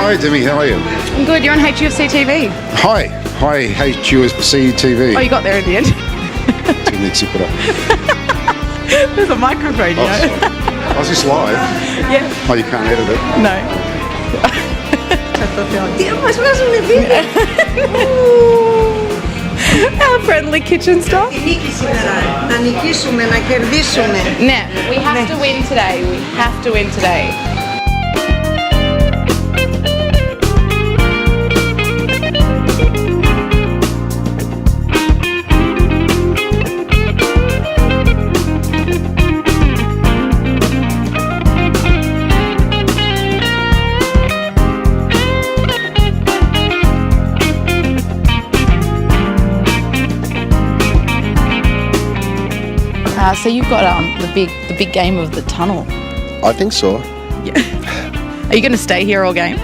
Hi Demi, how are you? I'm good, you're on HUFC TV. Hi HUFC TV. Oh, you got there in the end. 2 minutes you put up. There's a microphone, you know. Oh, is this live? Yeah. Oh, you can't edit it? No. Our friendly kitchen stuff. Να νικήσουμε, να κερδίσουμε. Now, we have to win today. We have to win today. So you've got the big game of the tunnel. I think so. Yeah. Are you going to stay here all game?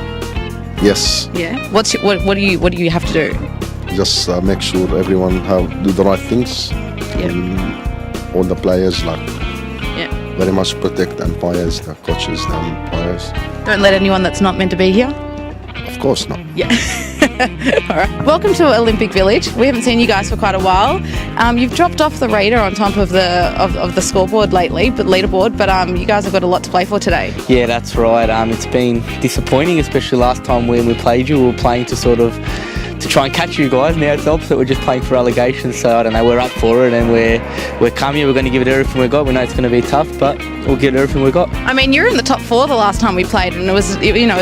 Yes. Yeah. What do you have to do? Just make sure everyone do the right things. Yeah. And all the players very much protect the umpires, the coaches, the umpires. Don't let anyone that's not meant to be here. Of course not. Yeah. All right. Welcome to Olympic Village. We haven't seen you guys for quite a while. You've dropped off the radar on top of the scoreboard lately, but leaderboard. But you guys have got a lot to play for today. Yeah, that's right. It's been disappointing, especially last time when we played you. We were playing to try and catch you guys. Now it's the opposite. We're just playing for relegation. So I don't know. We're up for it, and we're coming. We're going to give it everything we got. We know it's going to be tough, but we'll give it everything we got. I mean, you're in the top 4 the last time we played, and it was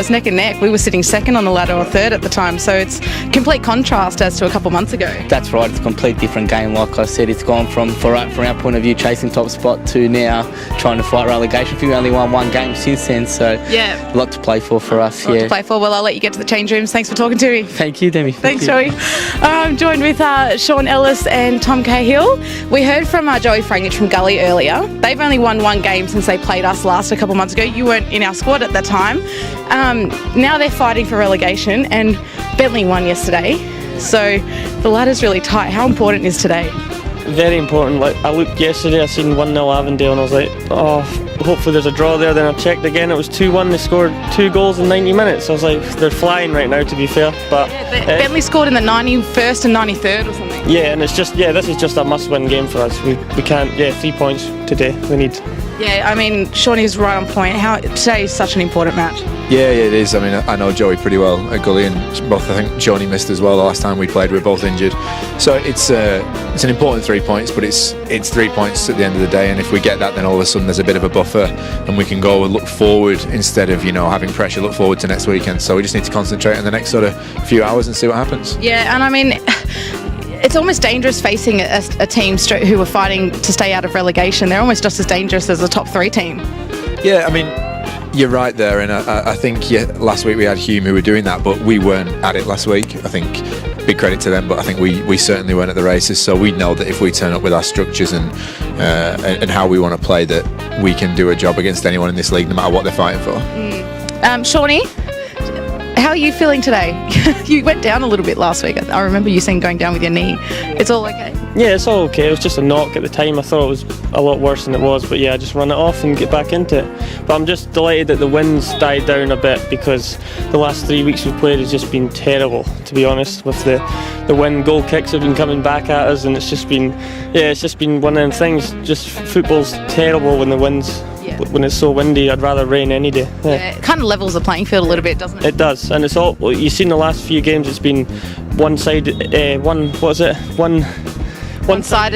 neck and neck. We were sitting second on the ladder or third at the time, so it's complete contrast as to a couple months ago. That's right. It's a complete different game. Like I said, it's gone from our point of view, chasing top spot to now trying to fight relegation. I think we only won 1 game since then, so yeah, a lot to play for us. A lot to play for. Well, I'll let you get to the change rooms. Thanks for talking to me. Thank you, Demi. Thanks, Joey. I'm joined with Sean Ellis and Tom Cahill. We heard from Joey Frangich from Gully earlier. They've only won 1 game since they played us last a couple months ago. You weren't in our squad at that time. Now they're fighting for relegation, and Bentley won yesterday. So the ladder's really tight. How important is today? Very important. Like, I looked yesterday, I seen 1-0 Avondale, and I was like, oh, hopefully there's a draw there. Then I checked again, it was 2-1. They scored 2 goals in 90 minutes. I was like, they're flying right now, to be fair. But Bentley scored in the 91st and 93rd or something. Yeah, and it's just, this is just a must-win game for us. We can't, 3 points today. We need. Yeah, I mean, Shawnee's right on point. Today is such an important match. Yeah, it is. I mean, I know Joey pretty well at Gully, and both, I think Johnny missed as well the last time we played. We were both injured, so it's an important 3 points, but it's 3 points at the end of the day. And if we get that, then all of a sudden there's a bit of a buffer, and we can go and look forward instead of having pressure. Look forward to next weekend. So we just need to concentrate on the next sort of few hours and see what happens. Yeah, and I mean, it's almost dangerous facing a team who are fighting to stay out of relegation. They're almost just as dangerous as a top 3 team. Yeah, I mean, you're right there, and I think last week we had Hume who were doing that, but we weren't at it last week. I think big credit to them, but I think we certainly weren't at the races. So we know that if we turn up with our structures and how we want to play, that we can do a job against anyone in this league, no matter what they're fighting for. Shawnee, how are you feeling today? You went down a little bit last week. I remember you saying going down with your knee. It's all okay? Yeah, it's all okay. It was just a knock at the time. I thought it was a lot worse than it was, but I just run it off and get back into it. But I'm just delighted that the wins died down a bit, because the last 3 weeks we've played has just been terrible, to be honest. With the win, goal kicks have been coming back at us, and it's just been one of them things. Just football's terrible when the winds. Yeah. When it's so windy, I'd rather rain any day. Yeah, it kind of levels the playing field a little bit, doesn't it? It does, and it's all you've seen the last few games. It's been one-sided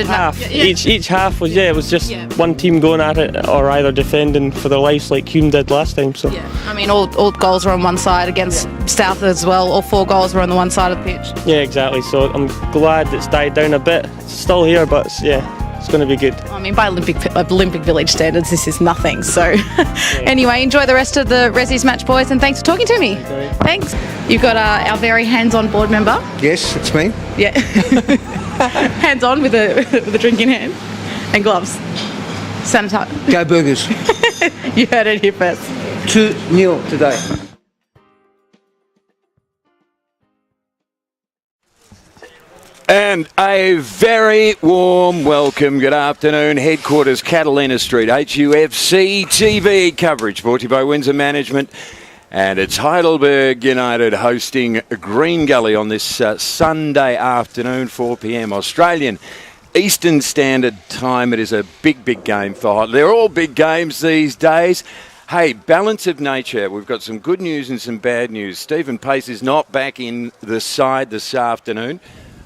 half. Yeah. Each half was it was just one team going at it, or either defending for their lives like Hume did last time. So I mean, all goals were on one side against South as well. All 4 goals were on the one side of the pitch. Yeah, exactly. So I'm glad it's died down a bit. It's still here, but it's going to be good. I mean, by Olympic Village standards, this is nothing. So anyway, enjoy the rest of the Resi's match, boys, and thanks for talking to me. Okay. Thanks. You've got our very hands-on board member. Yes, it's me. Yeah. Hands-on with a drink in hand and gloves. Sanitize. Go Burgers. You heard it here first. 2-0 today. And a very warm welcome. Good afternoon. Headquarters, Catalina Street, HUFC TV coverage brought to you by Windsor Management. And it's Heidelberg United hosting Green Gully on this Sunday afternoon, 4 p.m. Australian Eastern Standard Time. It is a big game for Heidelberg. They're all big games these days. Hey, balance of nature. We've got some good news and some bad news. Stephen Pace is not back in the side this afternoon,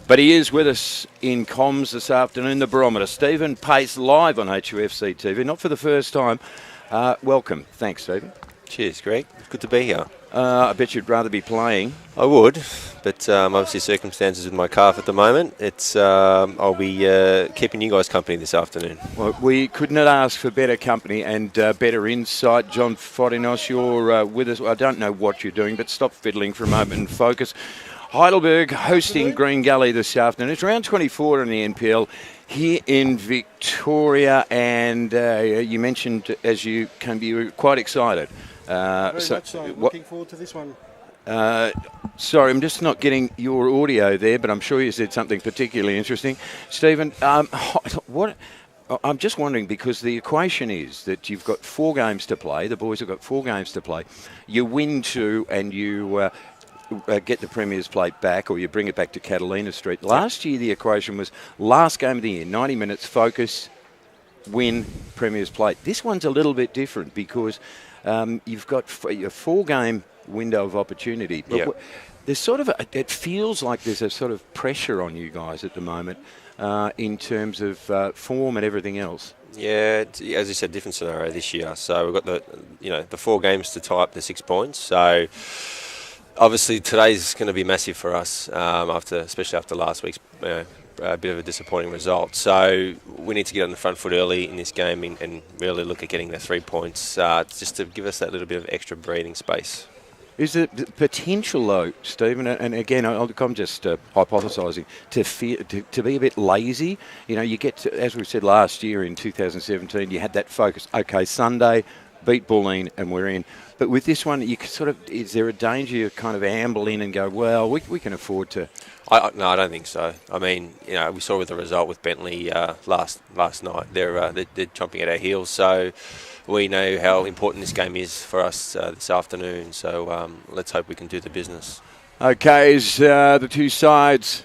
but he is with us in comms this afternoon, the barometer. Stephen Pace live on HUFC TV, not for the first time. Welcome. Thanks, Stephen. Cheers, Greg. Good to be here. I bet you'd rather be playing. I would, but obviously circumstances with my calf at the moment. I'll be keeping you guys company this afternoon. Well, we could not ask for better company and better insight. John Fodinos, you're with us. I don't know what you're doing, but stop fiddling for a moment and focus Heidelberg hosting Green Gully this afternoon. It's round 24 in the NPL here in Victoria, and you mentioned as you came, you were quite excited. Very much so. Looking forward to this one. Sorry, I'm just not getting your audio there, but I'm sure you said something particularly interesting. Stephen, what? I'm just wondering, because the equation is that you've got 4 games to play. The boys have got 4 games to play. You win 2 and you get the Premier's Plate back, or you bring it back to Catalina Street. Last year, the equation was last game of the year, 90 minutes, focus, win, Premier's Plate. This one's a little bit different because you've got a 4-game window of opportunity. But there's sort of it feels like there's a sort of pressure on you guys at the moment in terms of form and everything else. Yeah, as you said, different scenario this year. So we've got the 4 games to tie up the 6 points. So obviously today's going to be massive for us, especially after last week's a bit of a disappointing result. So we need to get on the front foot early in this game and really look at getting the 3 points just to give us that little bit of extra breathing space. Is there potential, though, Stephen, and again, I'm just hypothesising, to be a bit lazy? You know, you get to, as we said last year in 2017, you had that focus. Okay, Sunday, beat Bulleen and we're in. But with this one, you sort of, is there a danger you kind of amble in and go, well, we can afford to? No, I don't think so. I mean, we saw with the result with Bentley last night. They're chomping at our heels. So we know how important this game is for us this afternoon. So let's hope we can do the business. Okay, as the two sides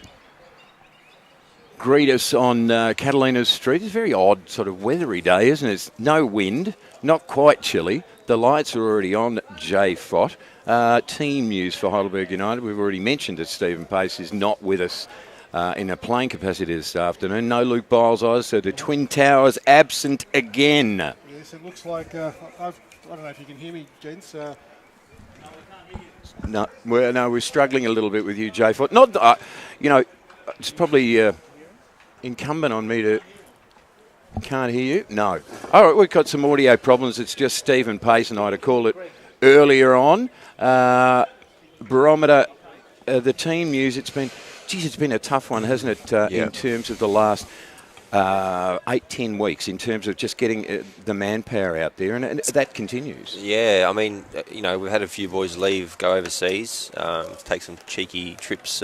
greet us on Catalina Street. It's a very odd sort of weathery day, isn't it? It's no wind, not quite chilly. The lights are already on. Jay Fott. Team news for Heidelberg United. We've already mentioned that Stephen Pace is not with us in a playing capacity this afternoon. No Luke Biles either, so the Twin Towers absent again. Yes, it looks like, I don't know if you can hear me, gents. No, we're struggling a little bit with you, Jay Fott. Not, it's probably incumbent on me to... Can't hear you? No. All right, we've got some audio problems. It's just Stephen Pace and I to call it earlier on. Barometer, the team news, it's been a tough one, hasn't it, in terms of the last 8-10 weeks, in terms of just getting the manpower out there, and that continues. Yeah, I mean, we've had a few boys go overseas, take some cheeky trips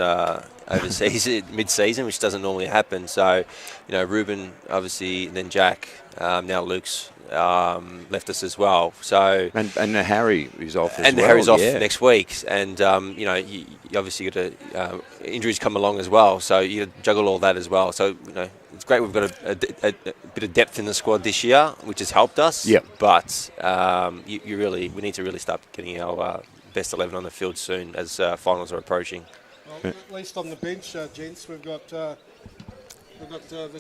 overseas mid-season, which doesn't normally happen. So, Ruben, obviously, and then Jack, now Luke's left us as well. So and Harry is off as well. And Harry's off next week. And, you obviously got injuries come along as well. So you juggle all that as well. So, it's great we've got a bit of depth in the squad this year, which has helped us. Yep. But we need to really start getting our best 11 on the field soon as finals are approaching. Well, at least on the bench, gents, we've got the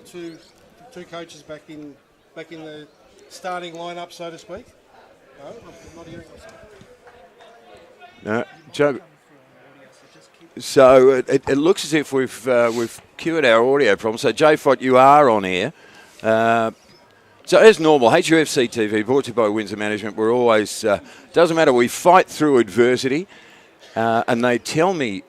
two coaches back in the starting lineup, so to speak. No, I'm not hearing myself. No, Joe. So it looks as if we've cured our audio problem. So Jay Fott, you are on air. So as normal, HUFC TV, brought to you by Windsor Management. We're always, doesn't matter, we fight through adversity. And they tell me,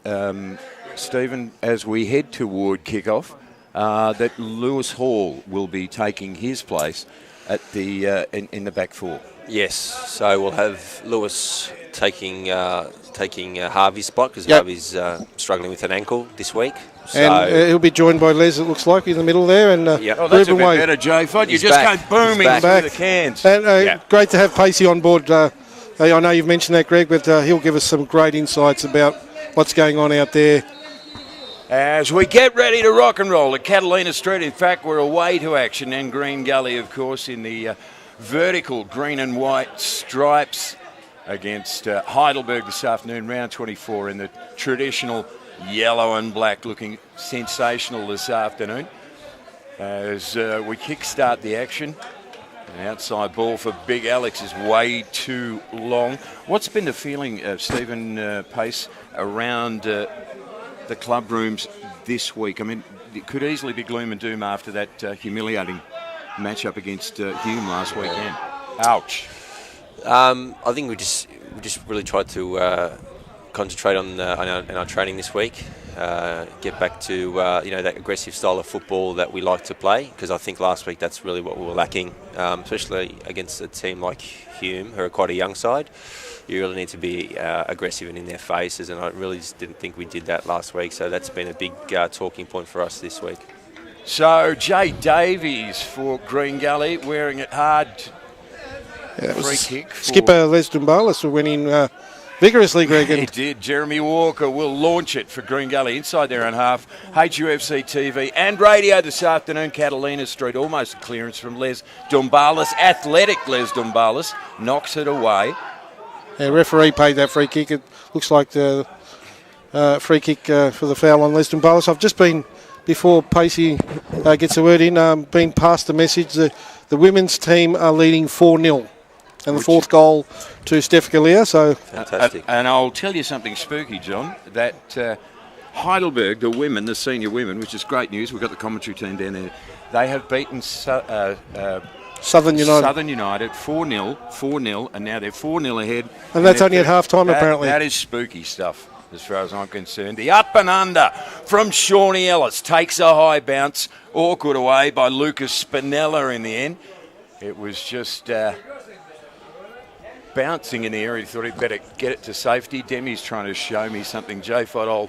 Stephen, as we head toward kickoff, that Lewis Hall will be taking his place at the in the back 4. Yes, so we'll have Lewis taking Harvey's spot because Harvey's struggling with an ankle this week. So and he'll be joined by Les, it looks like, in the middle there. And that's a bit better, Jay Fott. You just go booming through the cans. And great to have Pacey on board. I know you've mentioned that, Greg, but he'll give us some great insights about what's going on out there. As we get ready to rock and roll at Catalina Street. In fact, we're away to action in Green Gully, of course, in the vertical green and white stripes against Heidelberg this afternoon, round 24 in the traditional yellow and black, looking sensational this afternoon. As we kick-start the action, an outside ball for Big Alex is way too long. What's been the feeling, Stephen Pace, around the club rooms this week? I mean, it could easily be gloom and doom after that humiliating match-up against Hume last weekend. Ouch. I think we just really tried to concentrate on our training this week. Get back to that aggressive style of football that we like to play, because I think last week that's really what we were lacking, especially against a team like Hume, who are quite a young side. You really need to be aggressive and in their faces, and I really just didn't think we did that last week, so that's been a big talking point for us this week. So Jay Davies for Green Gully, wearing it hard. Free kick. Skipper Les Dumbalis went in vigorously, Greg. He did. Jeremy Walker will launch it for Green Gully inside their own half. HUFC TV and radio this afternoon. Catalina Street, almost a clearance from Les Dumbalis. Athletic Les Dumbalis knocks it away. The referee paid that free kick. It looks like the free kick for the foul on Les Dumbalis. I've just been, before Pacey gets a word in, been passed the message that the women's team are leading 4-0. And the fourth goal to Steph Galea, so fantastic. And I'll tell you something spooky, John, that Heidelberg, the women, the senior women, which is great news, we've got the commentary team down there, they have beaten Southern United 4-0, and now they're 4-0 ahead. And that's only at half-time, apparently. That is spooky stuff, as far as I'm concerned. The up and under from Shawnee Ellis takes a high bounce, awkward away by Lucas Spinella in the end. It was just bouncing in the area. He thought he'd better get it to safety. Demi's trying to show me something. Jay Fodol,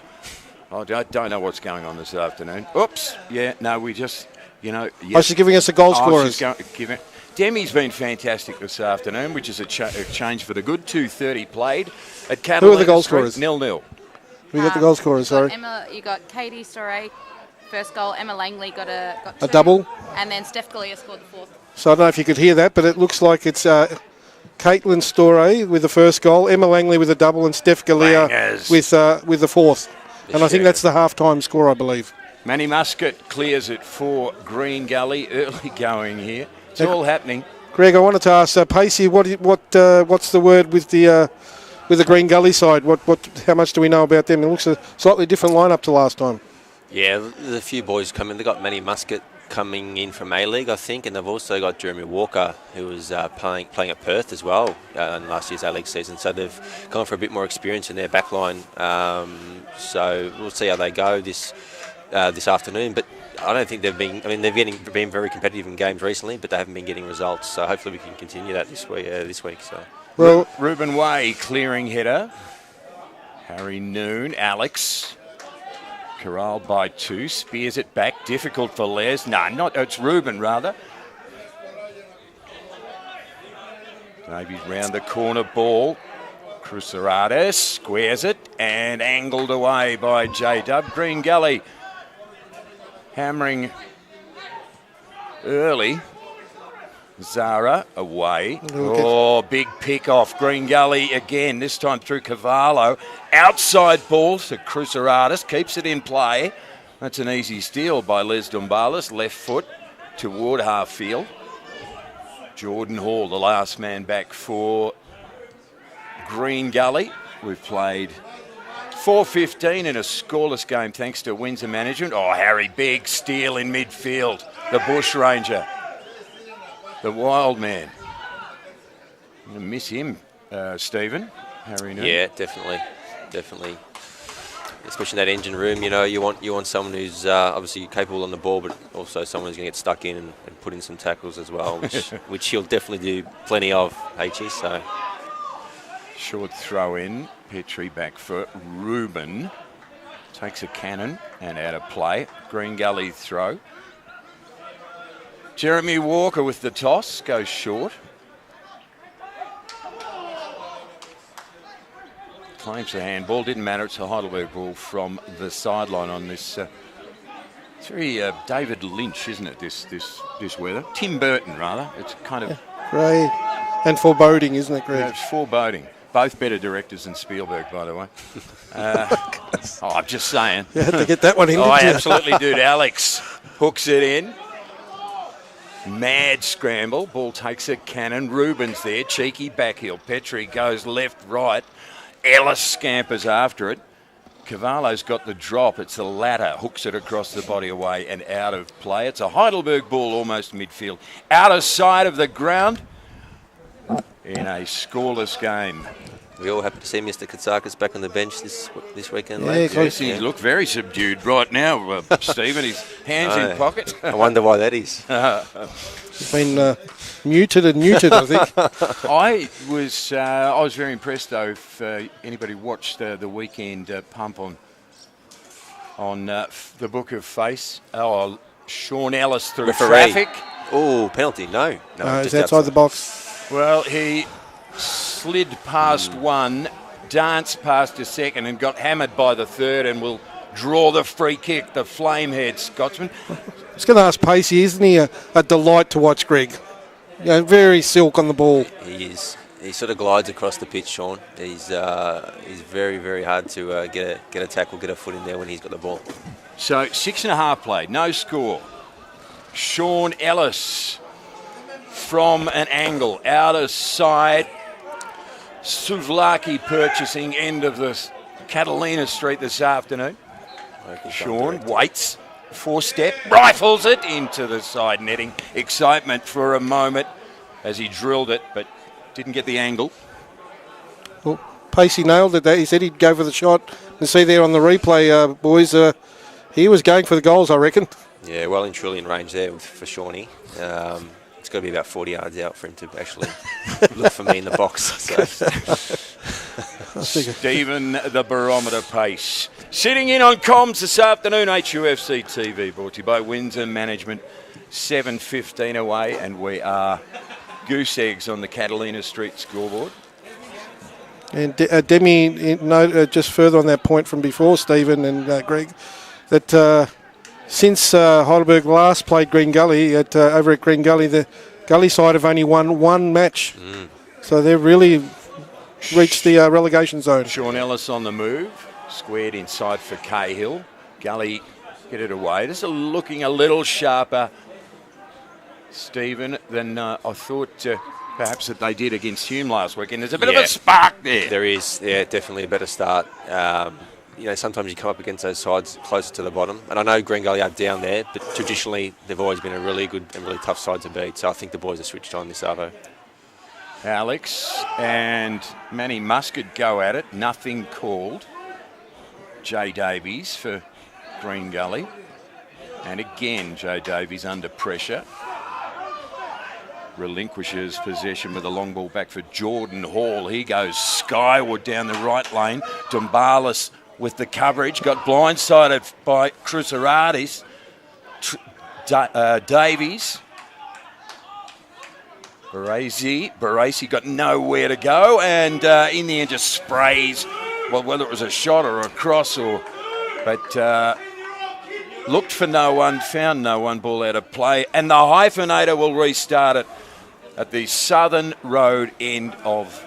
I don't know what's going on this afternoon. Oops. Yeah, no, we just, Yes. Oh, she's giving us the goal scorers. Demi's been fantastic this afternoon, which is a change for the good. 2:30 played at Catalina. Who are the goal scorers? 0-0. We got the goal scorers, sorry. Emma, you got Katie Storey, first goal. Emma Langley got a double. And then Steph Galea scored the fourth. So I don't know if you could hear that, but it looks like it's Caitlin Storey with the first goal, Emma Langley with a double, and Steph Galea with the fourth. And I think that's the half-time score, I believe. Manny Muscat clears it for Green Gully. Early going here. It's all happening. Greg, I wanted to ask Pacey, what's the word with the Green Gully side? How much do we know about them? It looks a slightly different lineup to last time. Yeah, there's a few boys coming. They've got Manny Muscat coming in from A-League, I think, and they've also got Jeremy Walker, who was playing at Perth as well in last year's A-League season. So they've gone for a bit more experience in their back line. So we'll see how they go this afternoon. But I don't think they've been. I mean, they've been very competitive in games recently, but they haven't been getting results. So hopefully we can continue that this week. So. Well, Ruben Way clearing header. Harry Noon, Alex. Corralled by 2, spears it back, difficult for Les. No, it's Ruben rather. Maybe round the corner ball. Crucerades squares it and angled away by J-Dub. Green Gully hammering early. Zara away. Oh, big pick off. Green Gully again, this time through Cavallo. Outside ball to Crucerades, keeps it in play. That's an easy steal by Les Dumbalis, left foot toward half field. Jordan Hall, the last man back for Green Gully. We've played 4:15 in a scoreless game thanks to Windsor management. Oh, Harry, big steal in midfield. The Bush Ranger. The wild man. I'm going to miss him, Stephen. Harry Noon. Yeah, definitely. Especially in that engine room, you want someone who's obviously capable on the ball, but also someone who's going to get stuck in and put in some tackles as well, which he'll definitely do plenty of, HE. So short throw in. Petrie back for Ruben. Takes a cannon and out of play. Green Gully throw. Jeremy Walker with the toss, goes short. Claims the handball, didn't matter, it's a Heidelberg ball from the sideline on this. It's very David Lynch, isn't it, this weather? Tim Burton, rather. It's kind of... Grey and foreboding, isn't it, Greg? Yeah, it's foreboding. Both better directors than Spielberg, by the way. I'm just saying. You had to get that one in, I didn't you? absolutely did. Alex hooks it in. Mad scramble. Ball takes a cannon. Ruben's there. Cheeky backheel. Petrie goes left, right. Ellis scampers after it. Cavallo's got the drop. It's the latter. Hooks it across the body away and out of play. It's a Heidelberg ball almost midfield. Out of sight of the ground in a scoreless game. We're all happy to see Mr. Katsakis back on the bench this weekend. Yeah, lads. Yes, he look very subdued right now, Stephen. His hands in pocket. I wonder why that is. He's been muted, I think. I was very impressed though. If anybody watched the weekend pump on the Book of Face, Sean Ellis through traffic. Oh, penalty? No, He's just outside the box. Well, he slid past one, danced past a second, and got hammered by the third, and will draw the free kick. The flamehead Scotsman. I was going to ask Pacey, isn't he a delight to watch, Greg? Very silk on the ball. He is. He sort of glides across the pitch, Sean. He's very, very hard to get a tackle, get a foot in there when he's got the ball. So 6.5 played, no score. Sean Ellis from an angle, out of side. Souvlaki purchasing end of the Catalina Street this afternoon. Sean waits, 4-step, rifles it into the side netting. Excitement for a moment as he drilled it, but didn't get the angle. Well, Pacey nailed it. He said he'd go for the shot. And see there on the replay, boys, he was going for the goals, I reckon. Yeah, well and truly in range there for Shawnee. It's got to be about 40 yards out for him to actually look for me in the box. So. Stephen, the barometer pace. Sitting in on comms this afternoon, HUFC TV, brought to you by Windsor Management. 7:15 away, and we are goose eggs on the Catalina Street scoreboard. And Demi, just further on that point from before, Stephen and Greg, that since Heidelberg last played Green Gully over at Green Gully, the Gully side have only won one match. So they've really reached the relegation zone. Sean Ellis on the move, squared inside for Cahill. Gully get it away. This is looking a little sharper, Stephen, than I thought perhaps that they did against Hume last weekend. There's a bit of a spark there. There is, definitely a better start. Sometimes you come up against those sides closer to the bottom. And I know Green Gully are down there, but traditionally they've always been a really good and really tough side to beat. So I think the boys are switched on this arvo. Alex and Manny Muscat go at it. Nothing called. Jay Davies for Green Gully. And again, Jay Davies under pressure. Relinquishes possession with a long ball back for Jordan Hall. He goes skyward down the right lane. Dumbalis with the coverage. Got blindsided by Cruceradis. Davies. Baresi got nowhere to go, and in the end just sprays, well, whether it was a shot or a cross, but looked for no one, found no one, ball out of play, and the hyphenator will restart it at the southern road end of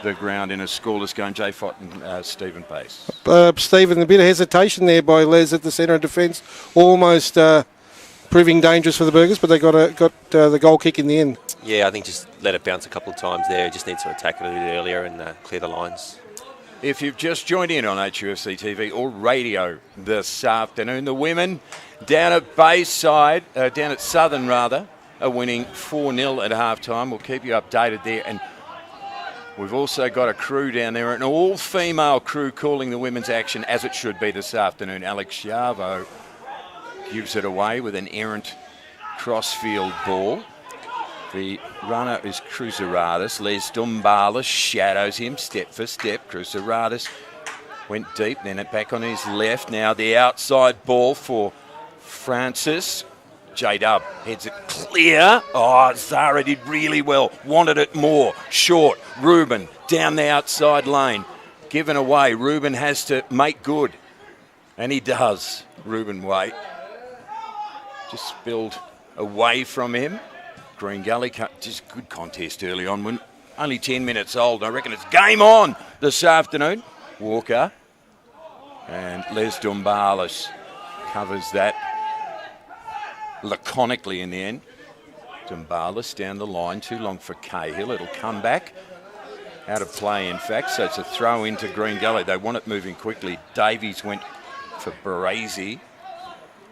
the ground in a scoreless game. Jay Fott and Stephen Pace. Stephen, a bit of hesitation there by Les at the centre of defence, almost proving dangerous for the Burgers, but they got the goal kick in the end. Yeah, I think just let it bounce a couple of times there. Just need to attack it a little bit earlier and clear the lines. If you've just joined in on HUFC TV or radio this afternoon, the women down at Bayside, down at Southern rather, are winning 4-0 at half-time. We'll keep you updated there. And we've also got a crew down there, an all-female crew calling the women's action as it should be this afternoon. Alex Schiavo gives it away with an errant crossfield ball. The runner is Cruceradis. Les Dumbalis shadows him step for step. Cruceradis went deep, then it back on his left. Now the outside ball for Francis. J-Dub heads it clear. Oh, Zara did really well. Wanted it more. Short. Ruben down the outside lane. Given away. Ruben has to make good. And he does. Ruben Way. Just spilled away from him. Green Gully, just good contest early on. When only 10 minutes old. I reckon it's game on this afternoon. Walker and Les Dumbalis covers that laconically in the end. Dumbalis down the line, too long for Cahill. It'll come back. Out of play, in fact, so it's a throw into Green Gully. They want it moving quickly. Davies went for Baresi.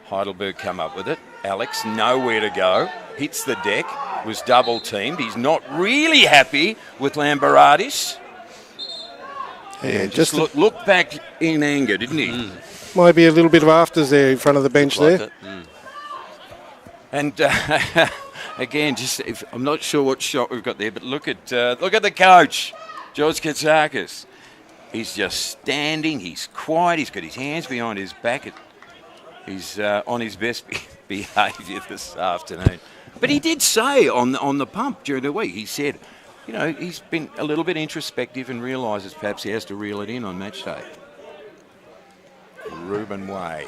Heidelberg come up with it. Alex, nowhere to go. Hits the deck, was double teamed. He's not really happy with Lambaradis. Yeah, just look back in anger, didn't he? Might be a little bit of afters there in front of the bench Like there. it. And again, I'm not sure what shot we've got there, but look at the coach, George Katsakis. He's just standing. He's quiet. He's got his hands behind his back. He's on his best behaviour this afternoon. But he did say on the pump during the week, he said, he's been a little bit introspective and realises perhaps he has to reel it in on match day. Ruben Way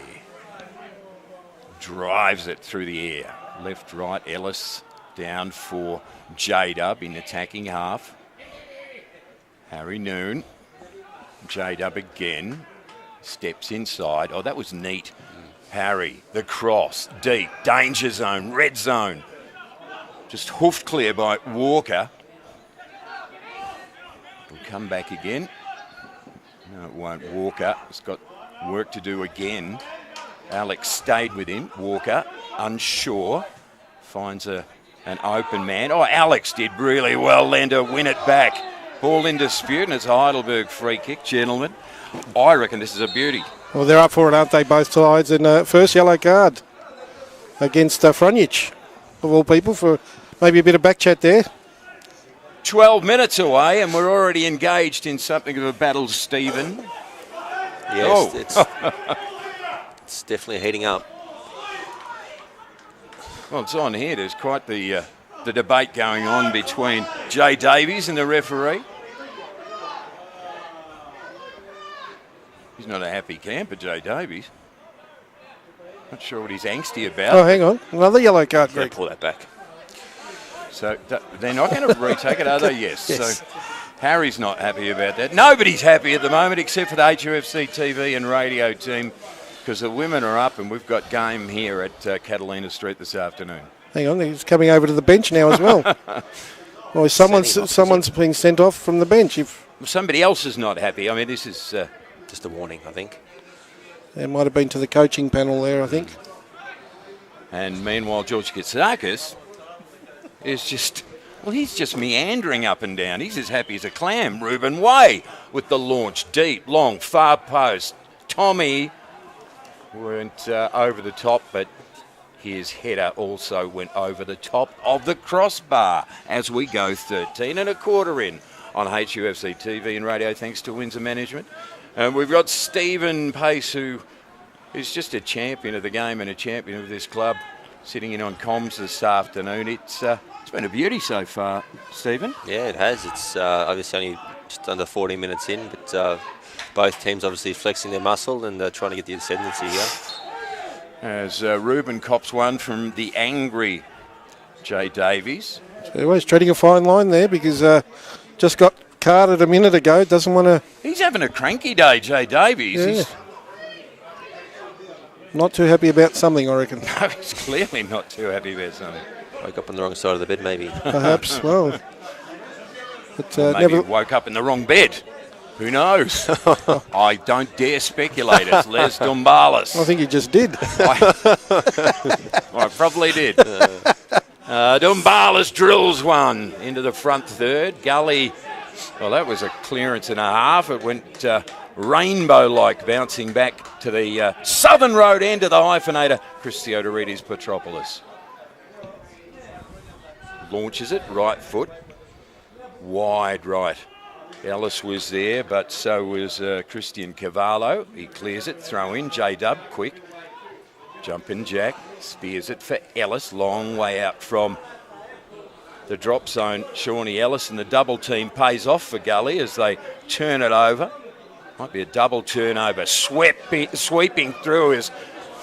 drives it through the air. Left, right, Ellis down for J-Dub in attacking half. Harry Noon. J-Dub again. Steps inside. Oh, that was neat. Harry, the cross, deep, danger zone, red zone. Just hoofed clear by Walker. Will come back again. No, it won't. Walker has got work to do again. Alex stayed with him. Walker, unsure, finds an open man. Oh, Alex did really well then to win it back. Ball in dispute, and it's a Heidelberg free kick, gentlemen. I reckon this is a beauty. Well, they're up for it, aren't they, both sides? And first yellow card against Frunich, of all people, for maybe a bit of back chat there. 12 minutes away, and we're already engaged in something of a battle, Stephen. Yes, it's definitely heating up. Well, it's on here. There's quite the debate going on between Jay Davies and the referee. He's not a happy camper, Jay Davies. Not sure what he's angsty about. Oh, hang on. Another yellow card, Greg. Pull that back. So they're not going to retake it, are they? Yes. Yes. So Harry's not happy about that. Nobody's happy at the moment except for the HUFC TV and radio team, because the women are up and we've got game here at Catalina Street this afternoon. Hang on, he's coming over to the bench now as well. Well, someone's being sent off from the bench. Somebody else is not happy. I mean, this is... just a warning, I think. It might have been to the coaching panel there, I think. And meanwhile, George Katsakis is he's just meandering up and down. He's as happy as a clam. Ruben Way with the launch, deep, long, far post. Tommy went over the top, but his header also went over the top of the crossbar as we go 13 1/4 in on HUFC TV and radio, thanks to Windsor Management. And we've got Stephen Pace, who is just a champion of the game and a champion of this club, sitting in on comms this afternoon. It's been a beauty so far, Stephen. Yeah, it has. It's obviously only just under 40 minutes in, but both teams obviously flexing their muscle and trying to get the ascendancy here. As Ruben cops one from the angry Jay Davies. So he's treading a fine line there because just got carded a minute ago. Doesn't want to... He's having a cranky day, Jay Davies. Yeah. He's not too happy about something, I reckon. No, he's clearly not too happy about something. Woke up on the wrong side of the bed, maybe. Perhaps, well. But, maybe woke up in the wrong bed. Who knows? I don't dare speculate. It's Les Dumbalis. I think he just did. I probably did. Dumbalis drills one into the front third. Gully, well, that was a clearance and a half. It went rainbow-like, bouncing back to the southern road end of the hyphenator, Chris Theodorides Petropolis. Launches it, right foot, wide right. Ellis was there, but so was Christian Cavallo. He clears it, throw in, J-Dub, quick. Jumping Jack, spears it for Ellis, long way out from the drop zone. Shawnee Ellis, and the double team pays off for Gully as they turn it over. Might be a double turnover. Sweeping through is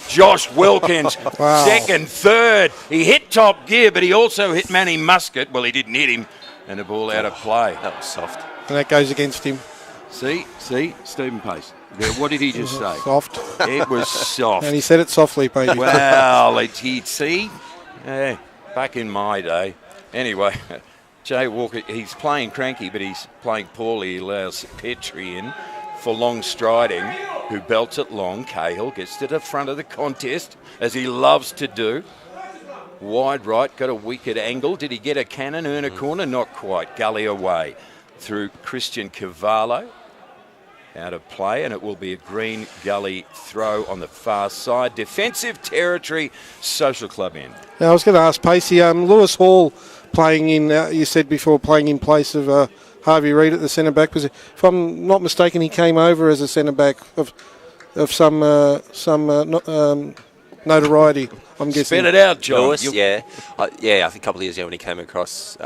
Josh Wilkins, Wow. second, third. He hit top gear, but he also hit Manny Muscat. Well, he didn't hit him, and the ball out of play. That was soft. And that goes against him. See, Stephen Pace. What did he just say? Soft. It was soft. And he said it softly, maybe. Well, he'd see. Back in my day. Anyway, Jay Walker, he's playing cranky, but he's playing poorly. He allows Petrie in for long striding, who belts it long. Cahill gets to the front of the contest, as he loves to do. Wide right, got a wicked angle. Did he get a cannon, earn a corner? Not quite. Gully away through Christian Cavallo. out of play, and it will be a Green Gully throw on the far side. Defensive territory, Social Club end. Now, I was going to ask Pacey, Lewis Hall playing in, you said before, playing in place of Harvey Reid at the centre back. If I'm not mistaken, he came over as a centre back of some notoriety, I'm guessing. Spit it out, John. Lewis, yeah. I think a couple of years ago when he came across,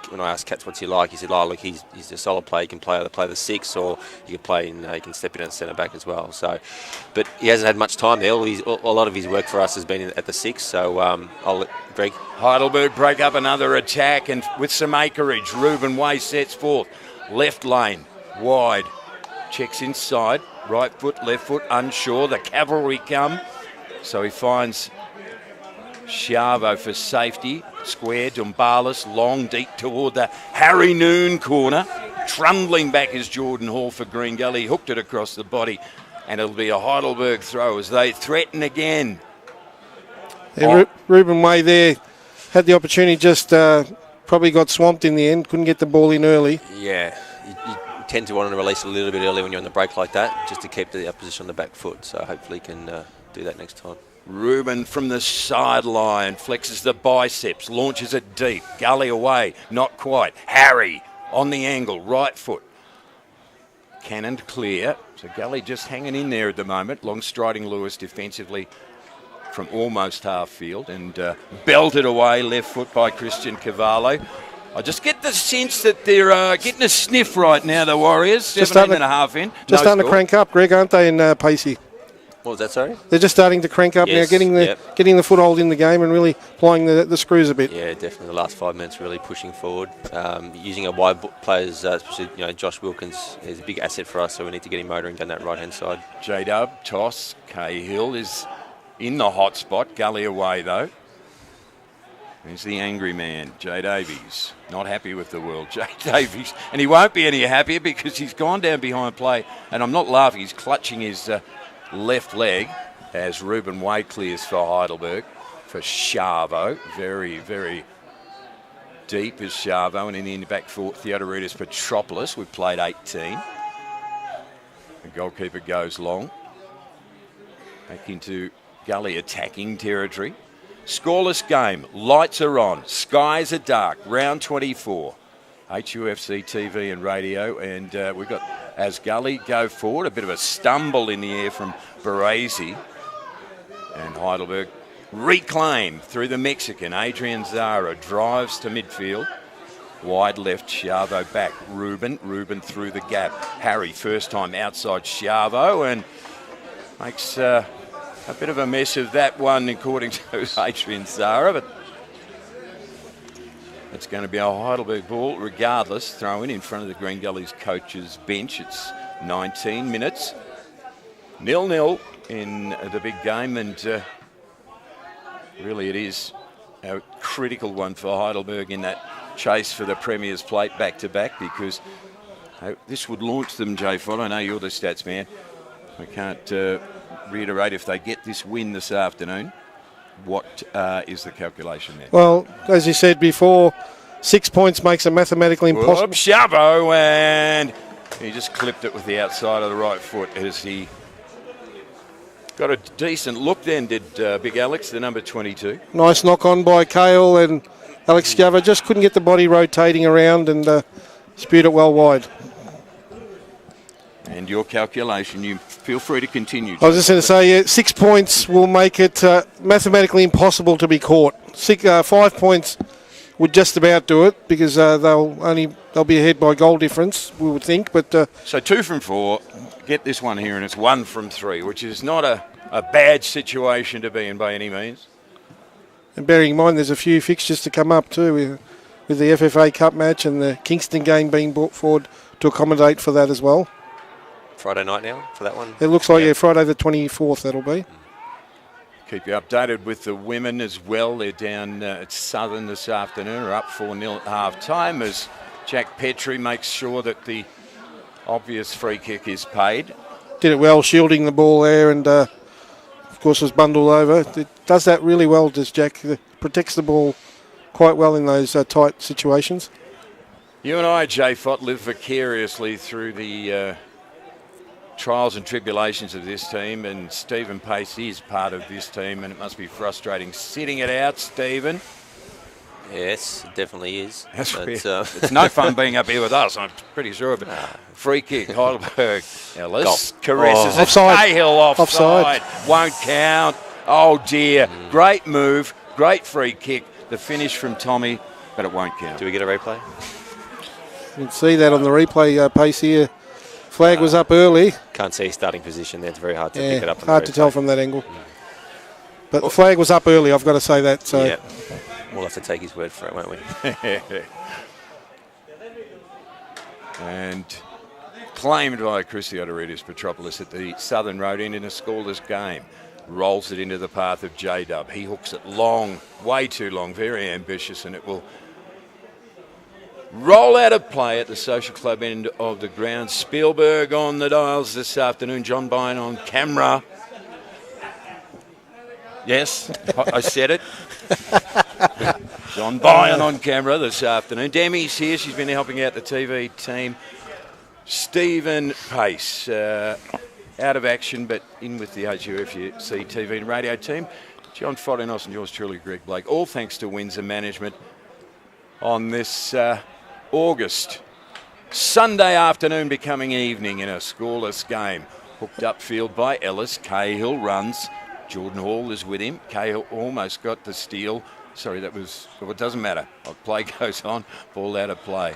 when I asked Katz what's he like, he said, look, he's a solid player. He can play the 6, or he can play in, he can step in at centre back as well. So, but he hasn't had much time there. A lot of his work for us has been at the 6. So I'll let Greg. Heidelberg break up another attack, and with some acreage, Ruben Way sets forth. Left lane, wide, checks inside, right foot, left foot, unsure. The cavalry come, so he finds Chavo for safety. Square, Dumbalis, long, deep toward the Harry Noon corner. Trundling back is Jordan Hall for Green Gully. Hooked it across the body, and it'll be a Heidelberg throw as they threaten again. Yeah, Ruben Way there had the opportunity, just probably got swamped in the end. Couldn't get the ball in early. Yeah, you tend to want to release a little bit early when you're on the break like that, just to keep the opposition on the back foot. So hopefully he can do that next time. Ruben from the sideline flexes the biceps, launches it deep. Gully away, not quite. Harry on the angle, right foot. Cannon clear. So Gully just hanging in there at the moment. Long striding Lewis defensively from almost half field, and belted away left foot by Christian Cavallo. I just get the sense that they're getting a sniff right now, the Warriors. 17.5 in. Just starting to crank up, Greg, aren't they, in Pacey? What was that, sorry? They're just starting to crank up now, getting the foothold in the game and really applying the screws a bit. Yeah, definitely. The last 5 minutes really pushing forward. Using our wide players, especially Josh Wilkins, is a big asset for us, so we need to get him motoring down that right-hand side. J-Dub, toss. Cahill is in the hot spot. Gully away, though. Here's the angry man, Jay Davies. Not happy with the world, Jay Davies. And he won't be any happier because he's gone down behind play. And I'm not laughing, he's clutching his left leg as Ruben Way clears for Heidelberg. For Chavo, very, very deep is Chavo. And in the back for Theodorides Petropoulos, we've played 18. The goalkeeper goes long. Back into Gully attacking territory. Scoreless game. Lights are on. Skies are dark. Round 24. HUFC TV and radio. And we've got, as Gully go forward, a bit of a stumble in the air from Baresi. And Heidelberg reclaim through the Mexican. Adrian Zara drives to midfield. Wide left, Chavo back. Ruben through the gap. Harry, first time outside Chavo, and makes a bit of a mess of that one, according to Adrian Zara, but it's going to be a Heidelberg ball regardless. Throw in front of the Green Gully's coach's bench. It's 19 minutes. 0-0 in the big game, and really it is a critical one for Heidelberg in that chase for the Premier's plate back-to-back, because this would launch them, Jay Fott. I know you're the stats man. I can't reiterate, if they get this win this afternoon, what is the calculation there? Well, as you said before, 6 points makes it mathematically impossible. Chavo, and he just clipped it with the outside of the right foot as he got a decent look then, did Big Alex, the number 22. Nice knock on by Cale, and Alex Scava just couldn't get the body rotating around and spewed it well wide. And your calculation, you feel free to continue. I was just going to say, 6 points will make it mathematically impossible to be caught. 5 points would just about do it, because they'll be ahead by goal difference, we would think. But so 2 from 4, get this one here, and it's 1 from 3, which is not a bad situation to be in by any means. And bearing in mind, there's a few fixtures to come up too, with the FFA Cup match and the Kingston game being brought forward to accommodate for that as well. Friday night now for that one? It looks like, Friday the 24th that'll be. Keep you updated with the women as well. They're down at Southern this afternoon, are up 4-0 at half-time as Jack Petrie makes sure that the obvious free kick is paid. Did it well, shielding the ball there, and of course was bundled over. It does that really well, does Jack. It protects the ball quite well in those tight situations. You and I, Jay Fott, live vicariously through the trials and tribulations of this team, and Stephen Pace is part of this team, and it must be frustrating sitting it out, Stephen. Yes, it definitely is. That's weird. It's no fun being up here with us, I'm pretty sure. But free kick, Heidelberg. Ellis caresses it. Offside. Cahill offside. Won't count. Oh dear. Great move. Great free kick. The finish from Tommy, but it won't count. Do we get a replay? You can see that on the replay pace here. Flag was up early. Can't see starting position there. It's very hard to pick it up. On hard to tell from that angle. But the flag was up early, I've got to say that. So. Yeah. We'll have to take his word for it, won't we? And claimed by Christiodoritis Petropolis at the Southern Road End in a scoreless game. Rolls it into the path of J-Dub. He hooks it long, way too long, very ambitious, and it will roll out of play at the Social Club end of the ground. Spielberg on the dials this afternoon. John Byrne on camera. Yes, I said it. John Byrne on camera this afternoon. Demi's here. She's been helping out the TV team. Stephen Pace out of action, but in with the HUFC TV and radio team. John Fodinos and yours truly, Greg Blake. All thanks to Windsor Management on this August Sunday afternoon becoming evening in a scoreless game. Hooked upfield by Ellis. Cahill runs. Jordan Hall is with him. Cahill almost got the steal. Sorry, that was... Well, it doesn't matter. Play goes on. Ball out of play.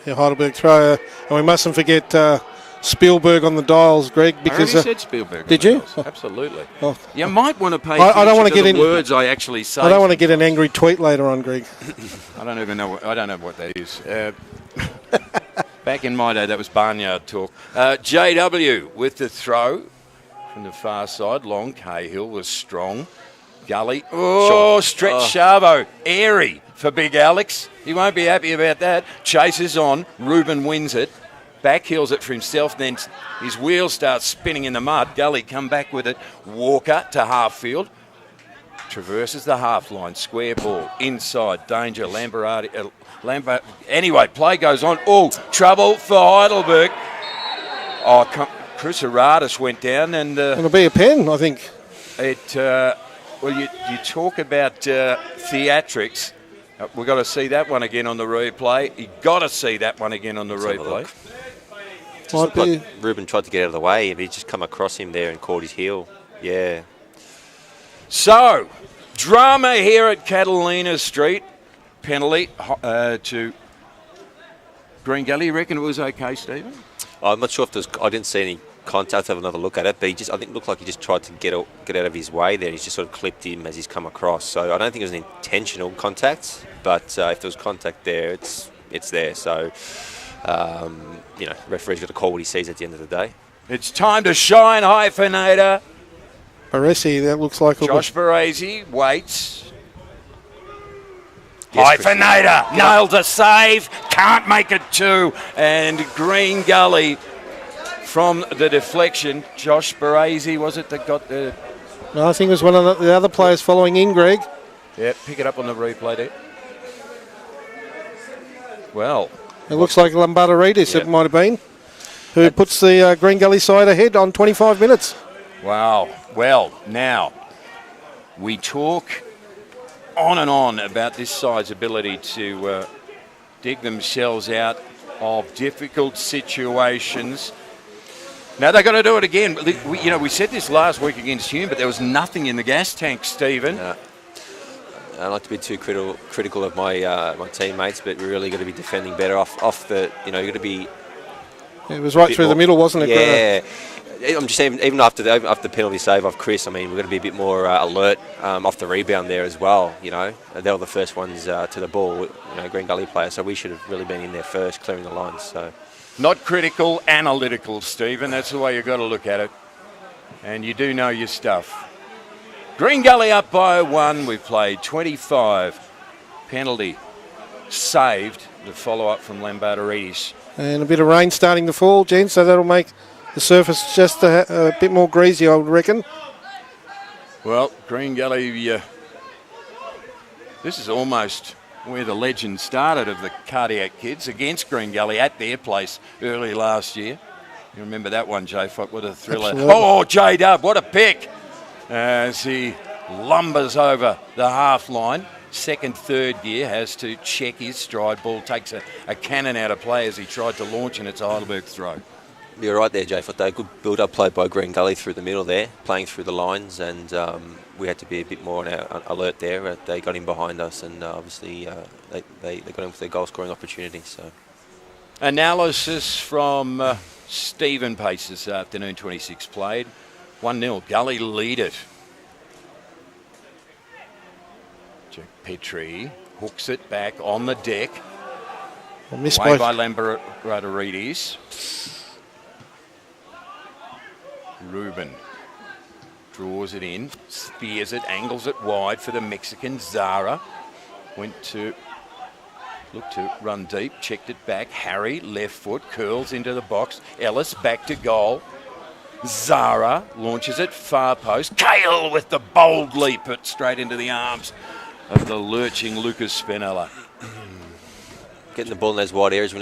Yeah, Heidelberg throw. And we mustn't forget Spielberg on the dials, Greg. Because I already said Spielberg. Did you? Absolutely. Oh. You might want to pay attention I don't want to to get the words I actually say. I don't want to get an angry tweet later on, Greg. I don't even know. I don't know what that is. Back in my day, that was barnyard talk. JW with the throw. From the far side, long. Cahill was strong. Gully. Oh, stretch Chavo. Airy for Big Alex. He won't be happy about that. Chases on. Ruben wins it. Backheels it for himself. Then his wheel starts spinning in the mud. Gully come back with it. Walker to half field. Traverses the half line. Square ball. Inside. Danger. Lambert. Anyway, play goes on. Oh, trouble for Heidelberg. Oh, Chris Aratus went down and... It'll be a pen, I think. Well, you talk about theatrics. We've got to see that one again on the replay. You got to see that one again on the replay. Like Ruben tried to get out of the way, but he just come across him there and caught his heel. Yeah. So, drama here at Catalina Street. Penalty to Green Gully. You reckon it was okay, Stephen? I'm not sure if there's... I didn't see any contact. Have another look at it, but I think it looked like he just tried to get out of his way there. He's just sort of clipped him as he's come across. So I don't think it was an intentional contact, but if there was contact there, it's there. So referee's got to call what he sees at the end of the day. It's time to shine, hyphenator. Baresi, that looks like... Josh Baresi waits. Hyphenator nailed a save, can't make it two, and Green Gully from the deflection. Josh Baresi, was it that got the... No, I think it was one of the other players following in, Greg. Yeah, pick it up on the replay there. Well... It looks like Lombardo-Reedus, it might have been, who puts the Green Gully side ahead on 25 minutes. Wow. Well, now, we talk... on and on about this side's ability to dig themselves out of difficult situations. Now they've got to do it again. We said this last week against Hume, but there was nothing in the gas tank, Stephen. I don't like to be too critical of my my teammates, but we really got to be defending better off the. You got to be. It was right through the middle, wasn't it? Yeah. I'm just saying, even after the penalty save of Chris, I mean, we've got to be a bit more alert off the rebound there as well. They were the first ones to the ball, Green Gully players, so we should have really been in there first, clearing the lines. So, not critical, analytical, Stephen. That's the way you've got to look at it. And you do know your stuff. Green Gully up by 1. We've played 25. Penalty saved. The follow-up from Lombardo-Reedus. And a bit of rain starting to fall, gents, so that'll make the surface just a bit more greasy, I would reckon. Well, Green Gully, this is almost where the legend started of the Cardiac Kids against Green Gully at their place early last year. You remember that one, Jay Fott? What a thriller. Absolutely. Oh, J-Dub, what a pick. As he lumbers over the half line. Second, third gear, has to check his stride. Ball takes a cannon out of play as he tried to launch, and it's a Heidelberg throw. You're right there, Jay Fott. Good build-up play by Green Gully through the middle there, playing through the lines, and we had to be a bit more on our alert there. They got in behind us, and obviously they got in for their goal-scoring opportunity. So, Analysis from Stephen Pace this afternoon, 26 played. 1-0, Gully lead it. Jack Petrie hooks it back on the deck. Away by Lamberatides. Ruben draws it in, spears it, angles it wide for the Mexican. Zara went to look to run deep, checked it back. Harry, left foot, curls into the box. Ellis back to goal. Zara launches it, far post. Kale with the bold leap, put straight into the arms of the lurching Lucas Spinella. getting the ball in those wide areas, we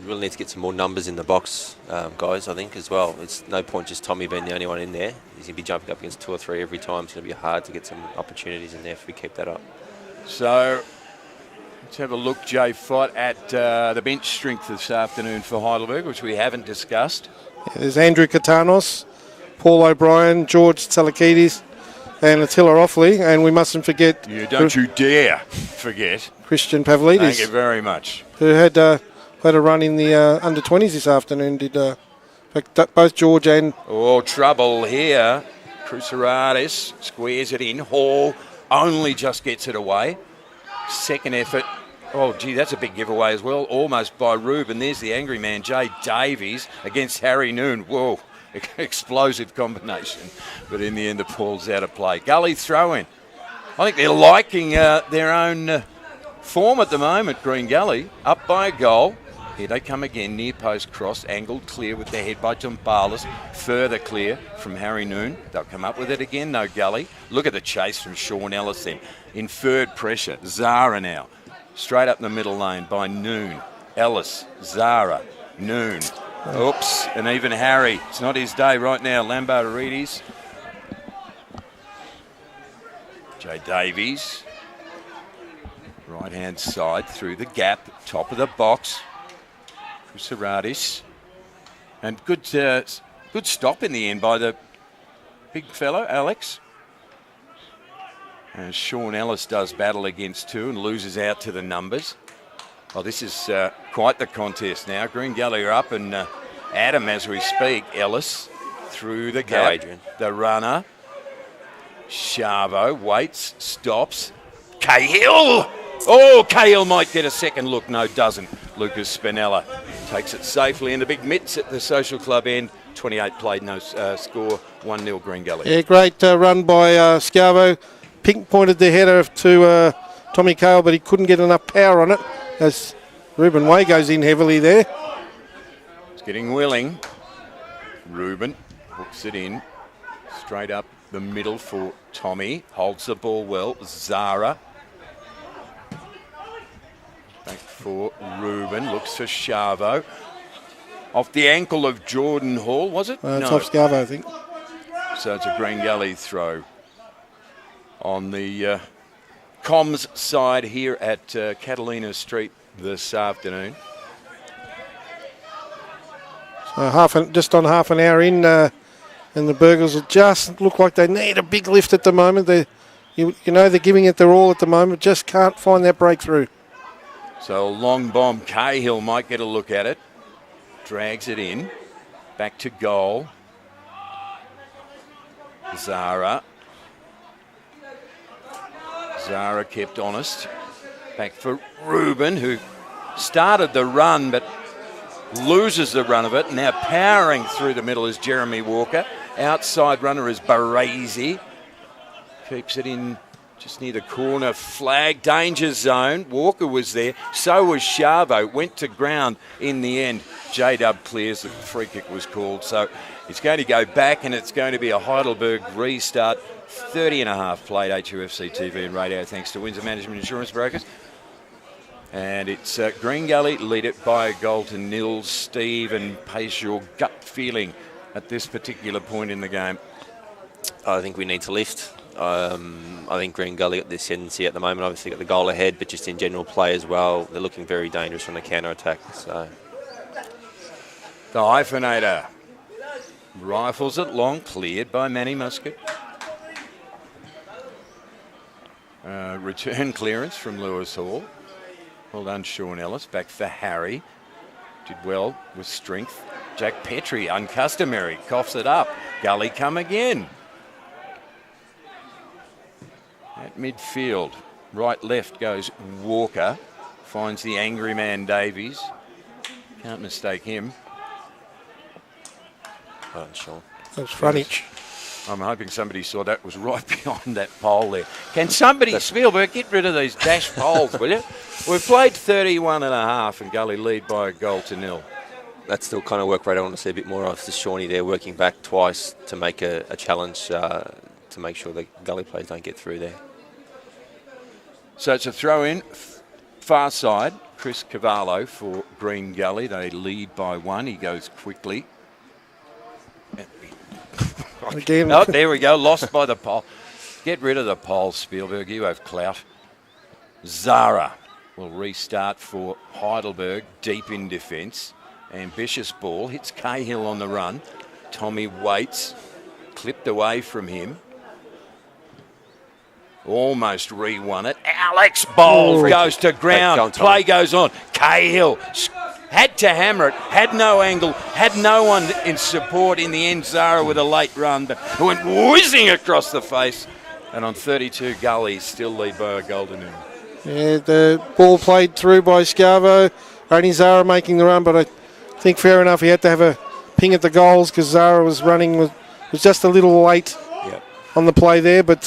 really need to get some more numbers in the box, guys, I think, as well. It's no point just Tommy being the only one in there. He's going to be jumping up against 2 or 3 every time. It's going to be hard to get some opportunities in there if we keep that up. So let's have a look, Jay Fott, at the bench strength this afternoon for Heidelberg, which we haven't discussed. Yeah, there's Andrew Katanos, Paul O'Brien, George Salakidis, and Attila Offley, and we mustn't forget... Don't you dare forget... Christian Pavlidis. Thank you very much. Who had a run in the under-20s this afternoon. Did in fact, both George and... Oh, trouble here. Cruceradis squares it in. Hall only just gets it away. Second effort. Oh, gee, that's a big giveaway as well. Almost by Ruben. There's the angry man, Jay Davies, against Harry Noon. Whoa, explosive combination. But in the end, the ball's out of play. Gully throw in. I think they're liking their own form at the moment, Green Gully. Up by a goal. Here they come again, near post cross, angled clear with the head by Tumbalis. Further clear from Harry Noon. They'll come up with it again, no Gully. Look at the chase from Sean Ellis then. Inferred pressure. Zara now. Straight up the middle lane by Noon. Ellis, Zara, Noon. Oops, and even Harry. It's not his day right now. Lamberatides. Jay Davies. Right-hand side through the gap, top of the box. Cruceradis. And good stop in the end by the big fellow, Alex. And Sean Ellis does battle against 2 and loses out to the numbers. Oh, this is quite the contest now. Green Gully are up and Adam as we speak. Ellis through the gap. Adrian. The runner. Chavo waits, stops. Cahill! Oh, Cahill might get a second look. No, doesn't. Lucas Spinella takes it safely in the big mitts at the Social Club end. 28 played, no score. 1-0 Green Gully. Yeah, great run by Scavo. Pink pointed the header to Tommy Cale, but he couldn't get enough power on it as Ruben Way goes in heavily there. It's getting willing. Ruben hooks it in. Straight up the middle for Tommy. Holds the ball well. Zara. Back for Ruben. Looks for Chavo. Off the ankle of Jordan Hall, was it? It's off Scavo, I think. So it's a Green Gully throw. On the comms side here at Catalina Street this afternoon. So just on half an hour in, and the Burgers will just look like they need a big lift at the moment. They're giving it their all at the moment, just can't find that breakthrough. So a long bomb. Cahill might get a look at it. Drags it in. Back to goal. Zara kept honest. Back for Ruben, who started the run but loses the run of it. Now powering through the middle is Jeremy Walker. Outside runner is Baresi. Keeps it in just near the corner flag. Danger zone. Walker was there. So was Chavo. Went to ground in the end. J-Dub clears. The free kick was called. So it's going to go back and it's going to be a Heidelberg restart. 30 and a half played HUFC TV and radio thanks to Windsor Management Insurance Brokers. And it's Green Gully lead it by a goal to nil. Steve, and pace your gut feeling at this particular point in the game. I think we need to lift. I think Green Gully got the ascendancy at the moment. Obviously got the goal ahead, but just in general play as well, they're looking very dangerous on the counter-attack. So the hyphenator rifles it long, cleared by Manny Muscat. Return clearance from Lewis Hall. Well done, Sean Ellis. Back for Harry. Did well with strength. Jack Petrie, uncustomary, coughs it up. Gully come again. At midfield, right left goes Walker. Finds the angry man Davies. Can't mistake him. Oh, Sean. That's frontage. I'm hoping somebody saw that was right behind that pole there. Can somebody, Spielberg, get rid of these dash poles, will you? We've played 31 and a half and Gully lead by a goal to nil. That's still kind of work rate I want to see a bit more of. Just Shawnee there working back twice to make a challenge to make sure the Gully players don't get through there. So it's a throw in, far side, Chris Cavallo for Green Gully. They lead by 1. He goes quickly. Again. Oh, there we go, lost by the pole. Get rid of the pole, Spielberg, you have clout. Zara will restart for Heidelberg, deep in defence. Ambitious ball, hits Cahill on the run. Tommy waits, clipped away from him. Almost re-won it. Alex Bowl goes to ground. Play goes on. Cahill had to hammer it, had no angle, had no one in support. In the end, Zara with a late run, but it went whizzing across the face. And on 32, Gully still lead by a goal to nil. Yeah, the ball played through by Scavo. Only Zara making the run, but I think fair enough he had to have a ping at the goals because Zara was running, was just a little late on the play there. But,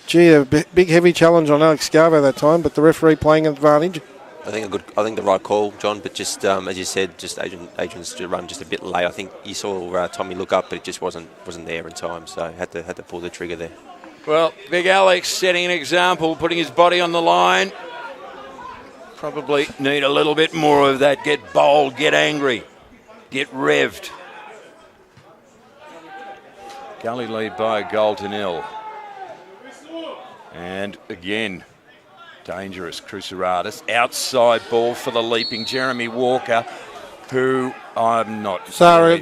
gee, a big heavy challenge on Alex Scavo that time, but the referee playing advantage. I think the right call, John, but just as you said, just Adrian's run just a bit late. I think you saw Tommy look up, but it just wasn't there in time, so had to pull the trigger there. Well, Big Alex setting an example, putting his body on the line. Probably need a little bit more of that. Get bold, get angry, get revved. Gully lead by a goal to nil. And again, dangerous Cruceratus. Outside ball for the leaping Jeremy Walker, who I'm not... Zara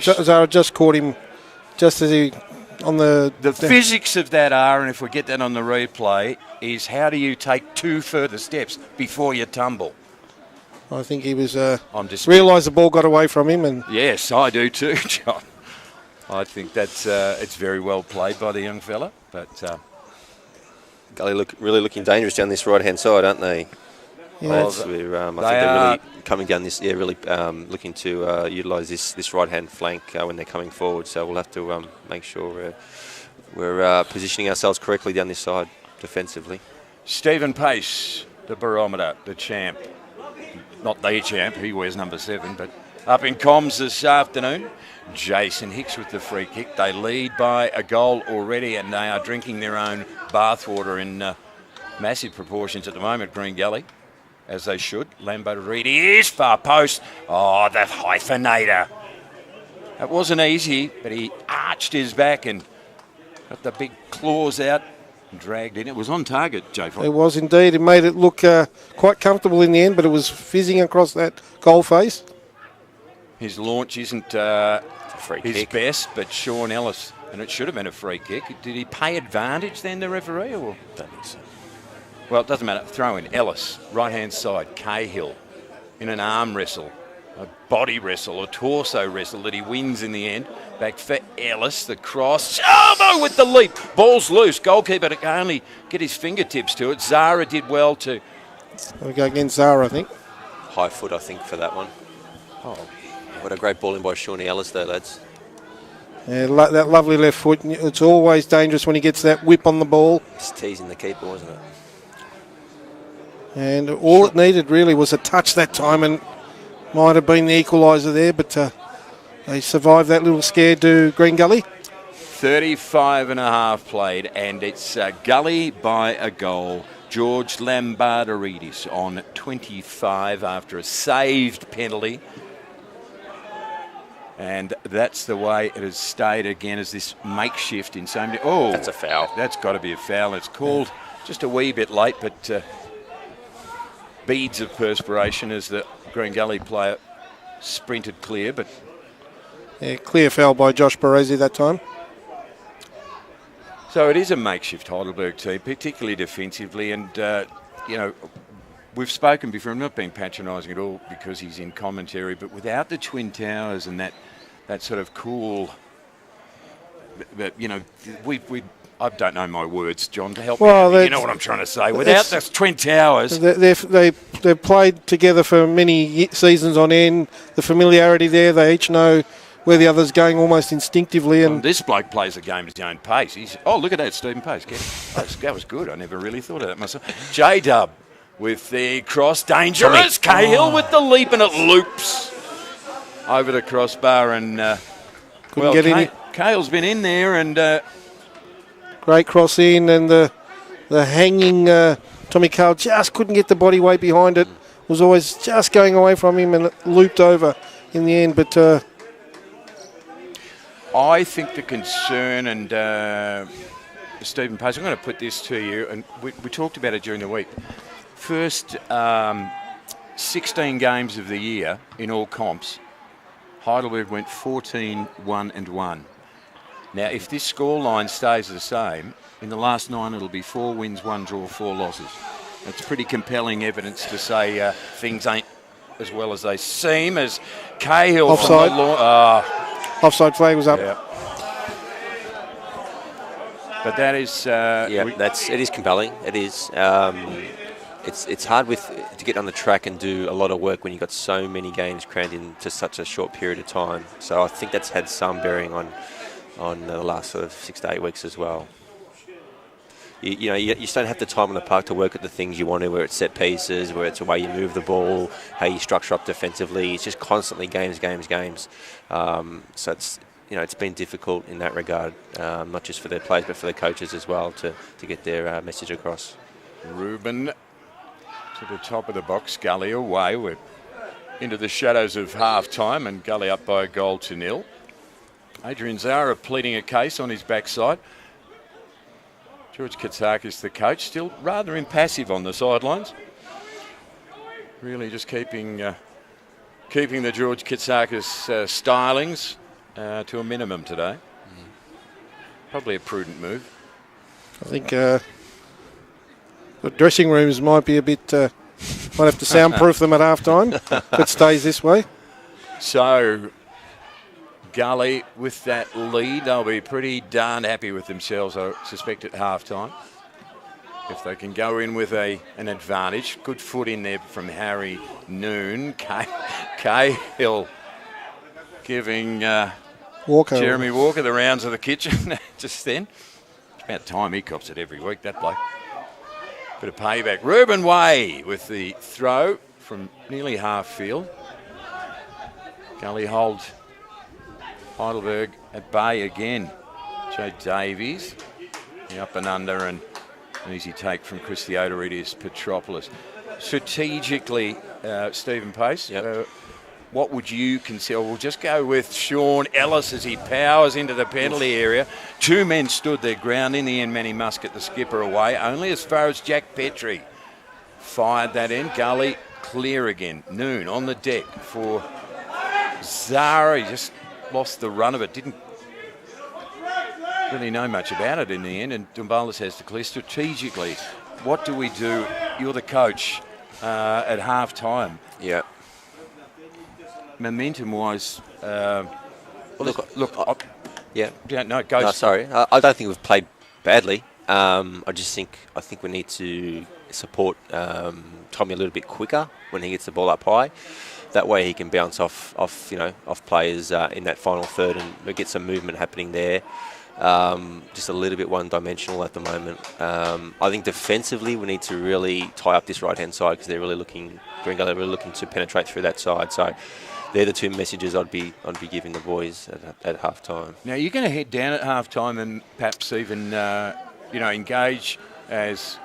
just caught him just as he... on the physics of that are, and if we get that on the replay, is how do you take 2 further steps before you tumble? I think he was... realised the ball got away from him. And yes, I do too, John. I think that's it's very well played by the young fella, but... Gully really looking dangerous down this right-hand side, aren't they? Yeah, I think they're really coming down this, really looking to utilise this right-hand flank when they're coming forward. So we'll have to make sure we're positioning ourselves correctly down this side defensively. Stephen Pace, the barometer, the champ. Not the champ, he wears number 7, but up in comms this afternoon. Jason Hicks with the free kick. They lead by a goal already, and they are drinking their own bathwater in massive proportions at the moment, Green Gully, as they should. Lambo Reed is far post. Oh, the hyphenator. It wasn't easy, but he arched his back and got the big claws out and dragged in. It was on target, Jay Fox. It was indeed. It made it look quite comfortable in the end, but it was fizzing across that goal face. His launch isn't his best, but Sean Ellis, and it should have been a free kick. Did he pay advantage then, the referee? Or? Don't think so. Well, it doesn't matter. Throw in. Ellis, right-hand side. Cahill in an arm wrestle, a body wrestle, a torso wrestle that he wins in the end. Back for Ellis, the cross. Oh, no, with the leap. Ball's loose. Goalkeeper can only get his fingertips to it. Zara did well too. We go against Zara, I think. High foot, I think, for that one. Oh. What a great ball in by Shawnee Ellis there, lads. Yeah, that lovely left foot. It's always dangerous when he gets that whip on the ball. Just teasing the keeper, wasn't it? And all it needed really was a touch that time, and might have been the equaliser there, but they survived that little scare to Green Gully. 35 and a half played, and it's Gully by a goal. George Lambardaridis on 25 after a saved penalty. And that's the way it has stayed again as this makeshift in so many... Oh, That's a foul. That's got to be a foul. It's called just a wee bit late, but beads of perspiration as the Green Gully player sprinted clear. But Yeah, clear foul by Josh Baresi that time. so it is a makeshift Heidelberg team, particularly defensively. And, we've spoken before. I'm not being patronising at all because he's in commentary, but without the Twin Towers and that sort of cool... But, I don't know my words, John, to help me out. You know what I'm trying to say. Without the Twin Towers... They've played together for many seasons on end. The familiarity there, they each know where the other's going almost instinctively. And this bloke plays the game at his own pace. Look at that, Stephen Pace. That was good. I never really thought of that myself. J-Dub with the cross. Dangerous. Cahill with the leap, and it loops over the crossbar. And, couldn't get in. Cahill's been in there, and... Great cross in, and the hanging Tommy Cale just couldn't get the body weight behind it. Was always just going away from him, and it looped over in the end. But I think the concern, and Stephen Pace, I'm going to put this to you, and we talked about it during the week. First 16 games of the year in all comps, Heidelberg went 14-1-1. Now, if this scoreline stays the same, in the last 9 it'll be 4 wins, 1 draw, 4 losses. That's pretty compelling evidence to say things ain't as well as they seem. As Cahill... Offside. Offside flag was up. Yeah. But that is... it is compelling. It is. It's hard to get on the track and do a lot of work when you've got so many games crammed into such a short period of time. So I think that's had some bearing on the last sort of 6 to 8 weeks as well. You just don't have the time on the park to work at the things you want to, where it's set pieces, where it's the way you move the ball, how you structure up defensively. It's just constantly games. So it's been difficult in that regard, not just for their players but for the coaches as well to get their message across. Ruben to the top of the box, Gully away. We're into the shadows of half-time, and Gully up by a 1-0. Adrian Zara pleading a case on his backside. George Katsakis, the coach, still rather impassive on the sidelines. Really just keeping the George Katsakis stylings to a minimum today. Probably a prudent move. I think the dressing rooms might be a bit... might have to soundproof them at half-time if it stays this way. So... Gully with that lead, they'll be pretty darn happy with themselves, I suspect, at half-time. If they can go in with an advantage. Good foot in there from Harry Noon. Cahill giving Jeremy Walker the rounds of the kitchen just then. It's about time he cops it every week, that bloke. Bit of payback. Ruben Way with the throw from nearly half field. Gully hold Heidelberg at bay again. Joe Davies, the up and under, and an easy take from Chris Theodoridis Petropoulos. Strategically, Stephen Pace, what would you consider? We'll just go with Sean Ellis as he powers into the penalty area. 2 men stood their ground. In the end, Manny Muscat, the skipper, away. Only as far as Jack Petrie fired that in. Gully clear again. Noon on the deck for Zara. He just lost the run of it. Didn't really know much about it in the end. And Dumbalis has to clear. Strategically, what do we do? You're the coach at half-time. Yeah. Momentum-wise, look. Yeah, no, go. No, sorry. I don't think we've played badly. I think we need to support Tommy a little bit quicker when he gets the ball up high. That way he can bounce off players in that final third and get some movement happening there. Just a little bit one-dimensional at the moment. I think defensively we need to really tie up this right-hand side because they're really looking to penetrate through that side. So they're the 2 messages I'd be giving the boys at half-time. Now you're going to head down at half-time and perhaps even engage as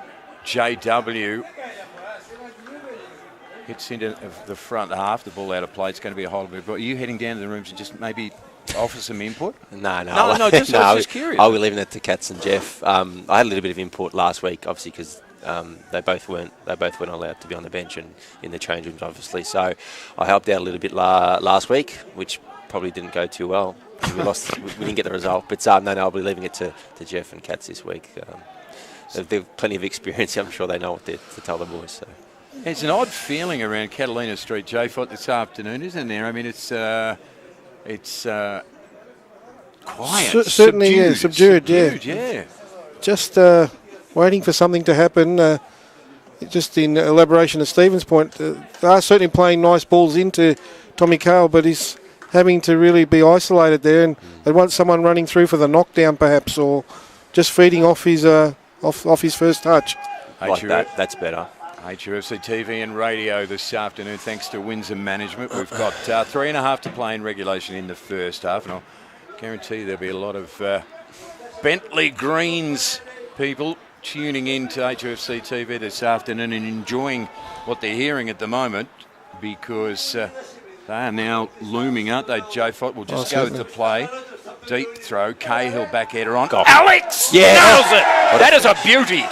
JW hits into the front half, the ball out of play. It's going to be a Heidelberg. But are you heading down to the rooms and just maybe offer some input? No. I was just curious. I'll be leaving it to Katz and Jeff. I had a little bit of input last week, obviously, because they both weren't allowed to be on the bench and in the change rooms, obviously. So I helped out a little bit last week, which probably didn't go too well. We lost. We didn't get the result. But no, I'll be leaving it to Jeff and Katz this week. They've plenty of experience. I'm sure they know what to tell the boys. So. It's an odd feeling around Catalina Street, J-Fot, this afternoon, isn't there? I mean, it's quiet. Certainly, subdued, yeah. Just waiting for something to happen. Just in elaboration of Stephen's point, they are certainly playing nice balls into Tommy Cale, but he's having to really be isolated there, and they want someone running through for the knockdown, perhaps, or just feeding off his off his first touch. Like that, that's better. HUFC TV and radio this afternoon, thanks to Windsor Management. We've got 3.5 to play in regulation in the first half, and I'll guarantee you there'll be a lot of Bentley Greens people tuning in to HUFC TV this afternoon and enjoying what they're hearing at the moment, because they are now looming, aren't they? Joe Fott will just go with the play. Deep throw, Cahill back header on. Alex nails it! That is a beauty.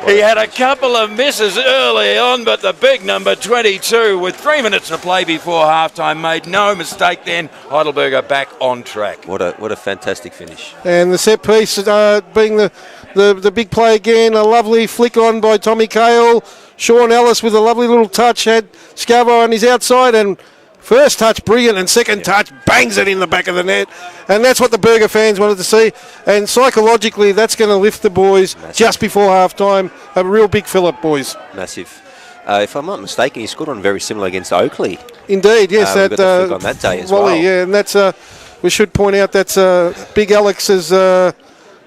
He had a couple of misses early on, but the big number 22 with 3 minutes to play before halftime made no mistake then. Heidelberg are back on track. What a fantastic finish. And the set piece being the big play again, a lovely flick on by Tommy Cahill. Sean Ellis with a lovely little touch, had Scavo on his outside, and first touch brilliant, and second touch bangs it in the back of the net. And that's what the Burger fans wanted to see. And psychologically, that's going to lift the boys just before half-time. A real big fill-up, boys. Massive. If I'm not mistaken, he scored on very similar against Oakley. Indeed, yes. We got the flick on that day as volley, well. Yeah, and that's, we should point out, that's Big Alex's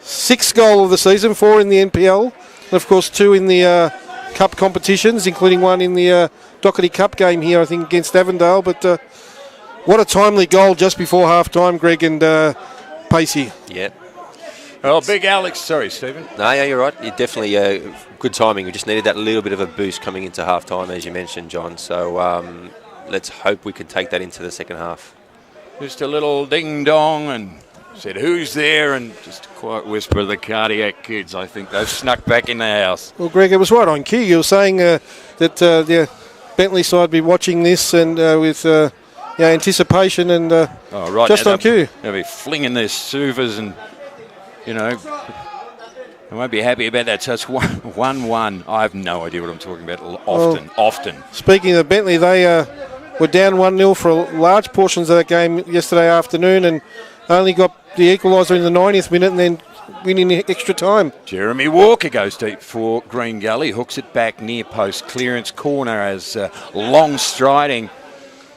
sixth goal of the season, 4 in the NPL. And, of course, 2 in the Cup competitions, including 1 in the Doherty Cup game here, I think, against Avondale. But what a timely goal just before half-time, Greg and Pacey. Yeah. Well, Big Alex, sorry, Stephen. No, yeah, you're right. You definitely good timing. We just needed that little bit of a boost coming into half-time, as you mentioned, John. So let's hope we could take that into the second half. Just a little ding-dong and said, who's there? And just a quiet whisper of the cardiac kids. I think they've snuck back in the house. Well, Greg, it was right on cue. You were saying that the Bentley side be watching this and with anticipation and just on cue. They'll be flinging their suvas and, you know, I won't be happy about that. So it's 1-1. I have no idea what I'm talking about often. Speaking of Bentley, they were down 1-0 for large portions of that game yesterday afternoon and only got the equaliser in the 90th minute and then winning extra time. Jeremy Walker goes deep for Green Gully, hooks it back near post clearance corner as long striding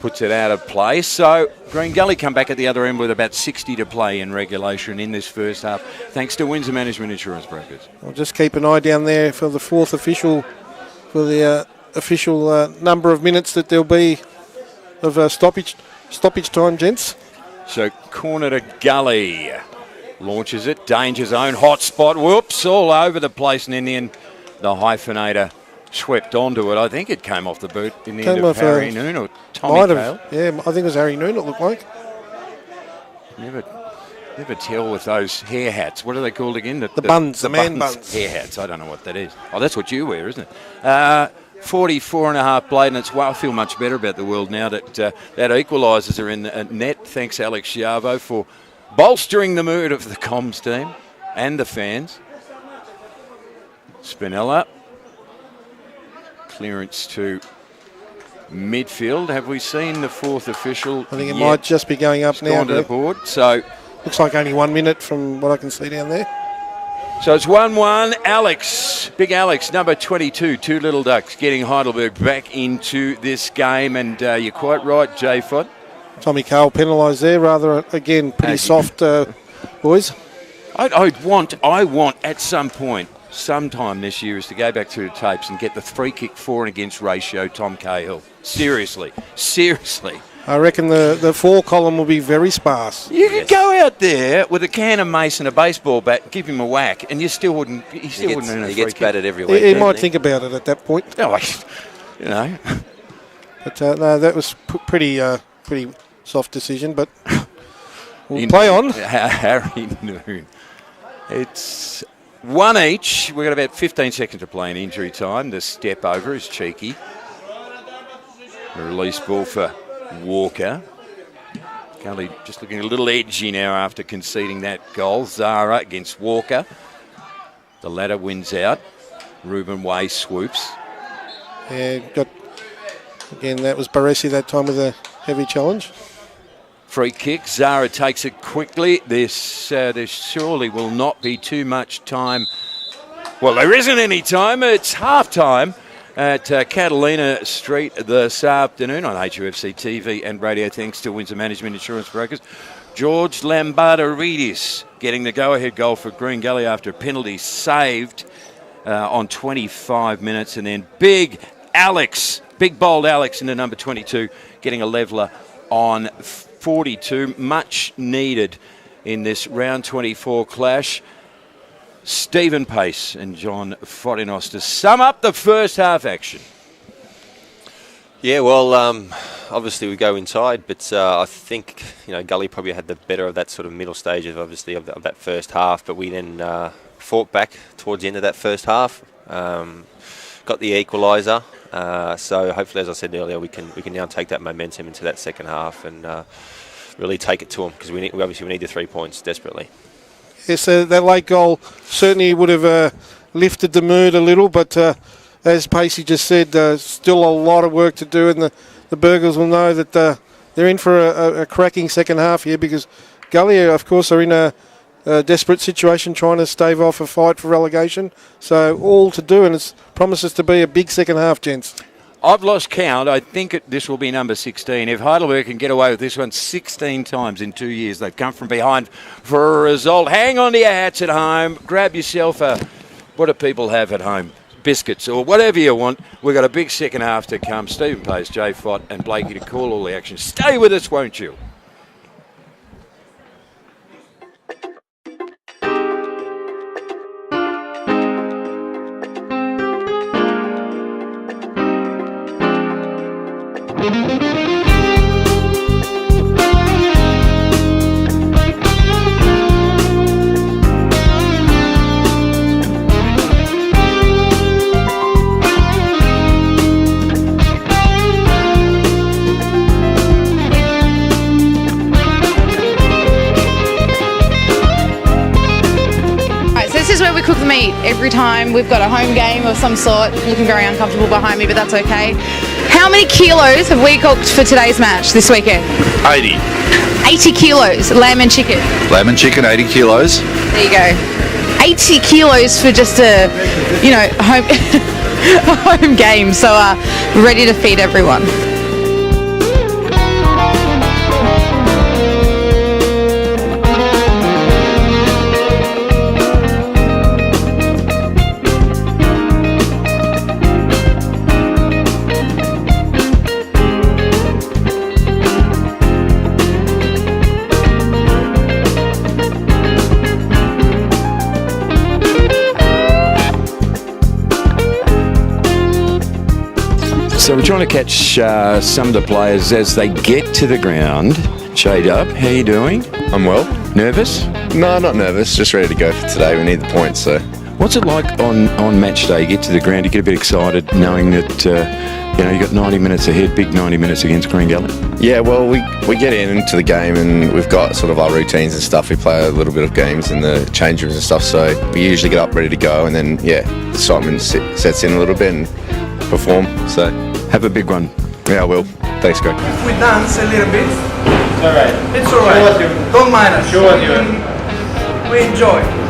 puts it out of play. So Green Gully come back at the other end with about 60 to play in regulation in this first half, thanks to Windsor Management Insurance Brokers. I'll just keep an eye down there for the fourth official, for the official number of minutes that there'll be of stoppage time, gents. So corner to Gully. Launches it, danger zone, hot spot, whoops, all over the place, and in the end, the hyphenator swept onto it. I think it came off the boot in the end of Harry Noon or Tommy Cale. Yeah, I think it was Harry Noon, it looked like. Never tell with those hair hats. What are they called again? The buns, the man buns. Hair hats, I don't know what that is. Oh, that's what you wear, isn't it? 44.5 blade, and I feel much better about the world now that that equalisers are in the net. Thanks, Alex Schiavo, for bolstering the mood of the comms team and the fans. Spinella. Clearance to midfield. Have we seen the fourth official? I think it might just be going up now. Gone to the board. So looks like only 1 minute from what I can see down there. So it's 1-1. Alex, Big Alex, number 22, 2 Little Ducks, getting Heidelberg back into this game. And you're quite right, Jay Fott. Tommy Cale penalised there, rather, again, pretty soft, boys. I want at some point, sometime this year, is to go back through the tapes and get the free kick for and against ratio Tom Cahill. Seriously. I reckon the 4 column will be very sparse. You could go out there with a can of mace and a baseball bat, give him a whack, and you still wouldn't. He wouldn't earn a He free gets kick. batted every week. He might think about it at that point. Oh, you know. But no, that was pretty soft decision. But we'll play on. Harry Noon. It's 1 each. We've got about 15 seconds to play in injury time. The step over is cheeky. The release ball for Walker. Gully just looking a little edgy now after conceding that goal. Zara against Walker. The latter wins out. Ruben Way swoops. Yeah, again, that was Baresi that time with a heavy challenge. Free kick. Zara takes it quickly. There surely will not be too much time. Well, there isn't any time. It's half time at Catalina Street this afternoon on HUFC TV and radio, thanks to Windsor Management Insurance Brokers. George Lambardaridis getting the go-ahead goal for Green Gully after a penalty saved on 25 minutes. And then big bold Alex into number 22, getting a leveller on 42. Much needed in this round 24 clash. Stephen Pace and John Fodinos to sum up the first half action. Yeah, well, obviously we go inside, but I think Gully probably had the better of that sort of middle stage of that first half. But we then fought back towards the end of that first half, got the equaliser. So hopefully, as I said earlier, we can now take that momentum into that second half and really take it to them, because we need the 3 points desperately. Yes, that late goal certainly would have lifted the mood a little, but as Pacey just said, still a lot of work to do, and the Burgers will know that they're in for a cracking second half here, because Gully, of course, are in a desperate situation trying to stave off a fight for relegation. So all to do, and it promises to be a big second half, gents. I've lost count. I think this will be number 16. If Heidelberg can get away with this one 16 times in 2 years, they've come from behind for a result. Hang on to your hats at home. Grab yourself what do people have at home? Biscuits or whatever you want. We've got a big second half to come. Stephen Pace, Jay Fott and Blakey to call all the action. Stay with us, won't you? Where we cook the meat every time we've got a home game of some sort. Looking very uncomfortable behind me, but that's okay. How many kilos have we cooked for today's match this weekend? 80. 80 kilos, lamb and chicken. Lamb and chicken, 80 kilos. There you go. 80 kilos for just a, home game. So ready to feed everyone. So we're trying to catch some of the players as they get to the ground. J-Dub, how you doing? I'm well. Nervous? No, not nervous. Just ready to go for today. We need the points. So, what's it like on match day? You get to the ground, you get a bit excited knowing that you got 90 minutes ahead, big 90 minutes against Green Gully. Yeah, well, we get into the game and we've got sort of our routines and stuff. We play a little bit of games in the change rooms and stuff. So we usually get up ready to go, and then excitement sets in a little bit and perform. So have a big one. Yeah, I will. Thanks, Greg. If we dance a little bit, it's all right. It's all right. Don't mind us. Sure, we enjoy.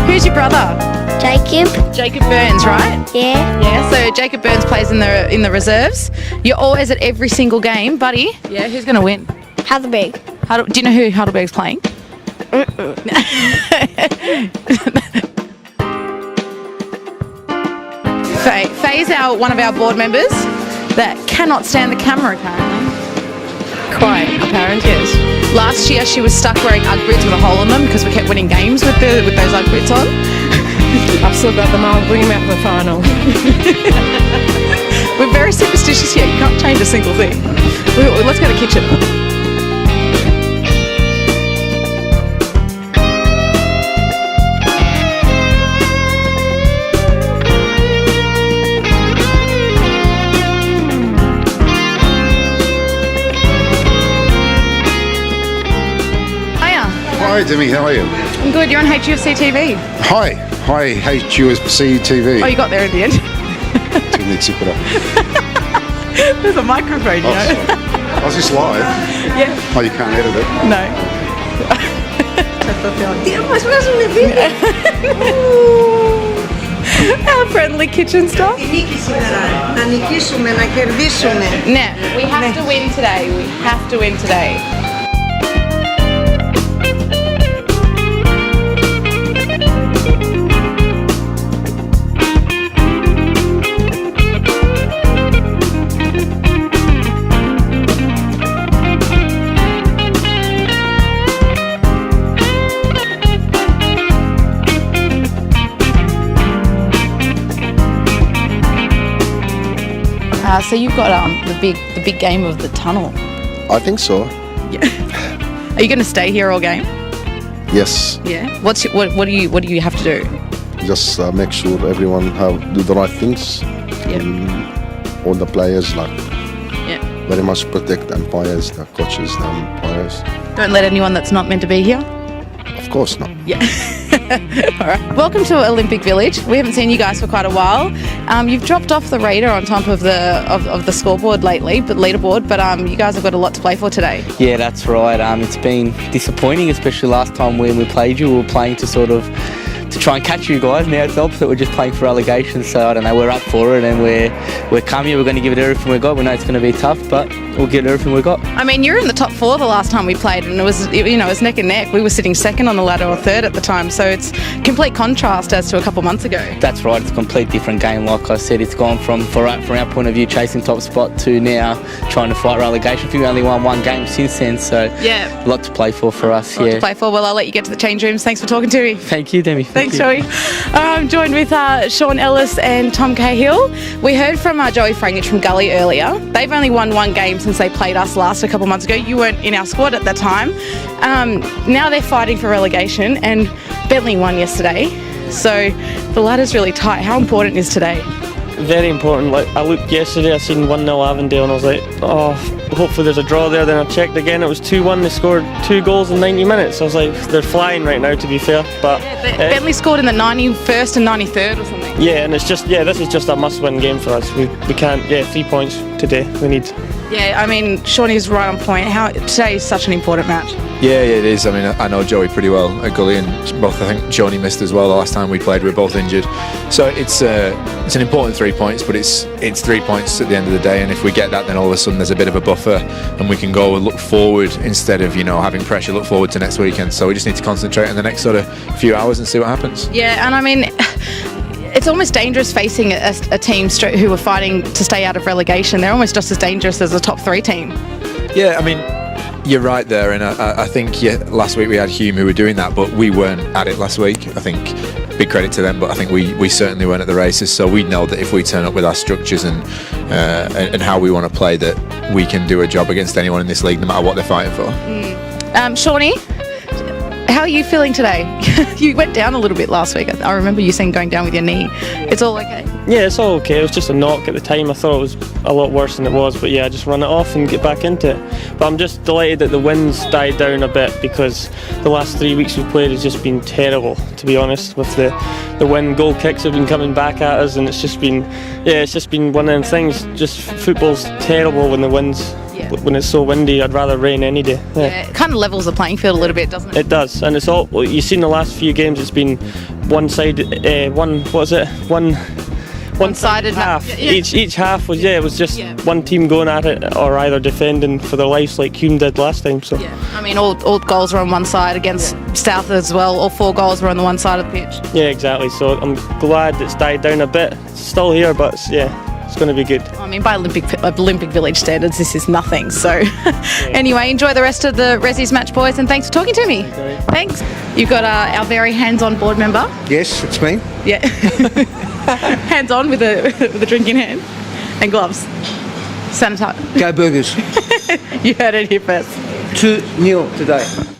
Who's your brother? Jacob. Jacob Burns, right? Yeah. Yeah, so Jacob Burns plays in the reserves. You're always at every single game, buddy. Yeah, who's going to win? Heidelberg. Do you know who Heidelberg's playing? Faye's one of our board members that cannot stand the camera, apparently. Quite apparent, yes. Last year she was stuck wearing Ugg boots with a hole in them because we kept winning games with those Ugg boots on. I've still got them. I'll bring them out for the final. We're very superstitious here. You can't change a single thing. Let's go to the kitchen. Hi Demi, how are you? I'm good. You're on HUFC TV. Hi HUFC TV. Oh, you got there in the end. There's a microphone, you know. I was just live. Yeah. Oh, you can't edit it? No. Our friendly kitchen stuff. Να νικήσουμε, να κερδίσουμε. Ναι, we have to win today. We have to win today. So you've got the big game of the tunnel. I think so. Yeah. Are you going to stay here all game? Yes. Yeah. What do you have to do? Just make sure everyone do the right things. Yeah. All the players Yeah. very much protect the umpires, the coaches, the umpires. Don't let anyone that's not meant to be here. Of course not. Yeah. All right. Welcome to Olympic Village. We haven't seen you guys for quite a while. You've dropped off the radar on top of the scoreboard lately, leaderboard. But you guys have got a lot to play for today. Yeah, that's right. It's been disappointing, especially last time when we played you. We were playing to try and catch you guys. Now it's the opposite. We're just playing for relegation. So I don't know. We're up for it, and we're coming. We're going to give it everything we got. We know it's going to be tough, but we'll give it everything we got. I mean, you're in the top 4 the last time we played, and it was neck and neck. We were sitting second on the ladder or third at the time, so it's complete contrast as to a couple months ago. That's right. It's a complete different game. Like I said, it's gone from our point of view, chasing top spot to now trying to fight relegation. I think we only won one game since then, so yeah, a lot to play for us. A lot to play for. Well, I'll let you get to the change rooms. Thanks for talking to me. Thank you, Demi. Thanks, Joey. I'm joined with Sean Ellis and Tom Cahill. We heard from Joey Frangich from Gully earlier. They've only won one game since they played us last a couple months ago. You weren't in our squad at that time. Now they're fighting for relegation, and Bentley won yesterday. So the ladder's really tight. How important is today? Very important. Like, I looked yesterday, I seen 1-0 Avondale, and I was like, oh, hopefully there's a draw there. Then I checked again, it was 2-1. They scored 2 goals in 90 minutes. I was like, they're flying right now, to be fair. But Bentley scored in the 91st and 93rd or something. Yeah, and it's just, this is just a must-win game for us. We can't, 3 points today we need. Yeah, I mean, Shawnee's right on point. Today is such an important match. Yeah, it is. I mean, I know Joey pretty well at Gully, and both, I think Joni missed as well the last time we played. We were both injured, so it's an important 3 points, but it's 3 points at the end of the day. And if we get that, then all of a sudden there's a bit of a buffer, and we can go and look forward instead of having pressure. Look forward to next weekend. So we just need to concentrate in the next sort of few hours and see what happens. Yeah, and I mean, it's almost dangerous facing a team who are fighting to stay out of relegation. They're almost just as dangerous as a top 3 team. Yeah, I mean, you're right there, and I think last week we had Hume who were doing that, but we weren't at it last week. I think big credit to them, but I think we certainly weren't at the races. So we know that if we turn up with our structures and how we want to play, that we can do a job against anyone in this league, no matter what they're fighting for. Shawnee, how are you feeling today? You went down a little bit last week. I remember you saying going down with your knee. It's all okay? Yeah, it's all okay. It was just a knock at the time. I thought it was a lot worse than it was, but yeah, I just run it off and get back into it. But I'm just delighted that the wins died down a bit, because the last 3 weeks we've played has just been terrible, to be honest. With the win goal kicks have been coming back at us, and it's just been one of them things. Just football's terrible when the wins Yeah. When it's so windy, I'd rather rain any day. Yeah, it kind of levels the playing field a little bit, doesn't it? It does, and it's all. Well, you've seen the last few games. It's been one-sided half. Yeah. Each half was it was just one team going at it, or either defending for their lives like Hume did last time. So I mean, all goals were on one side against South as well. All 4 goals were on the one side of the pitch. yeah, exactly. So I'm glad it's died down a bit. It's still here, but it's going to be good. I mean, by Olympic Village standards, this is nothing. So, anyway, enjoy the rest of the Resi's match, boys, and thanks for talking to me. Thanks. You've got our very hands-on board member. Yes, it's me. Yeah. Hands-on with a drink in hand and gloves. Sanitize. Go Burgers. You heard it here first. 2-0 today.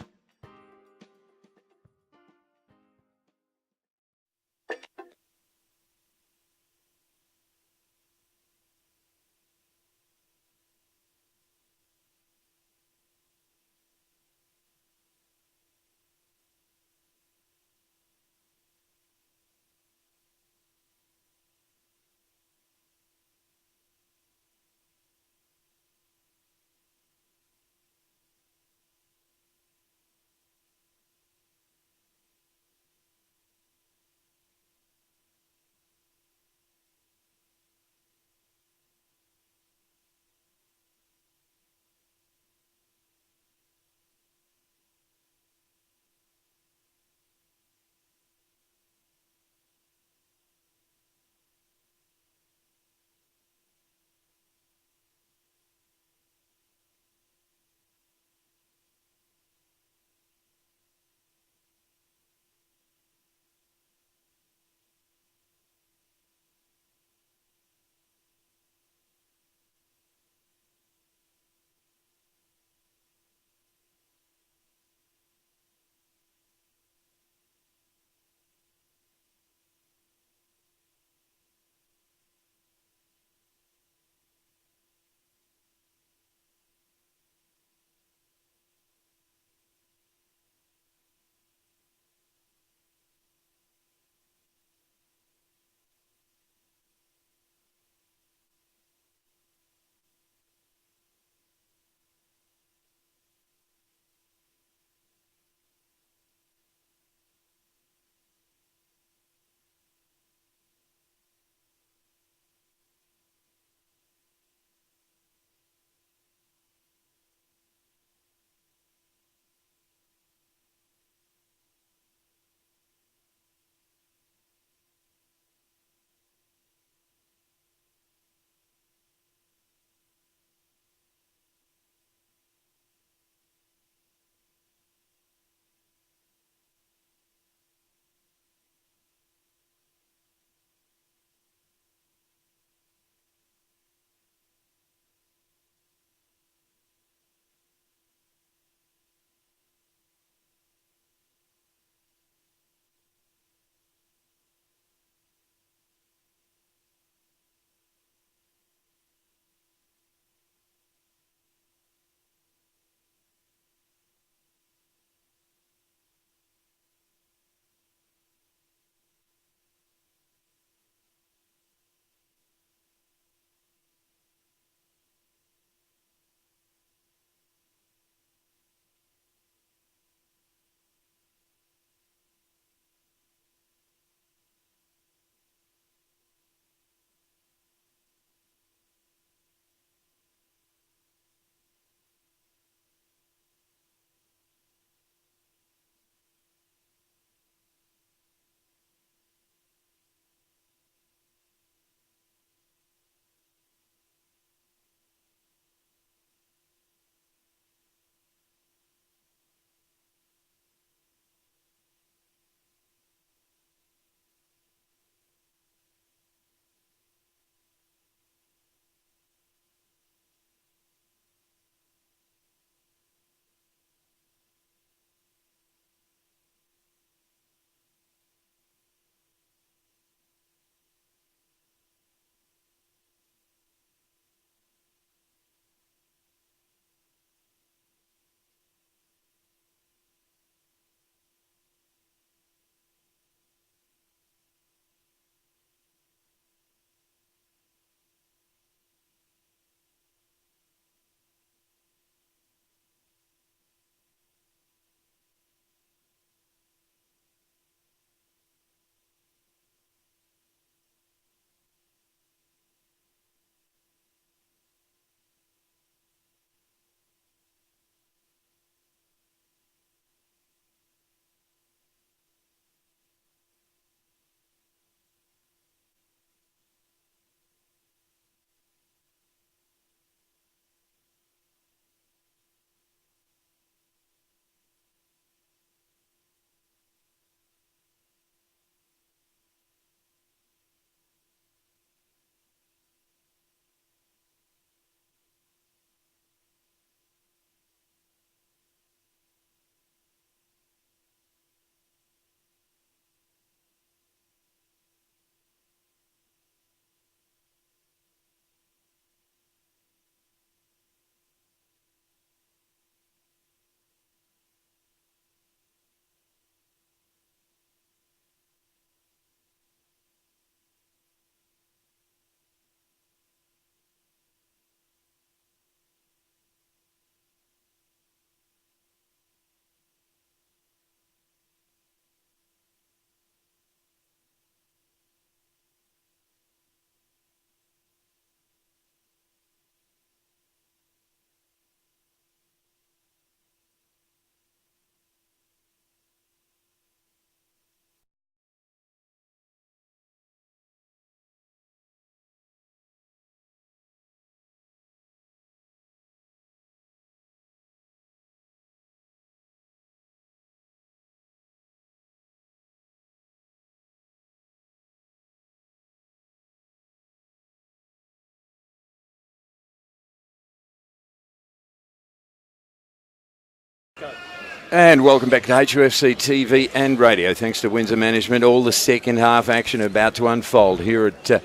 And welcome back to HUFC TV and radio. Thanks to Windsor Management. All the second half action about to unfold here at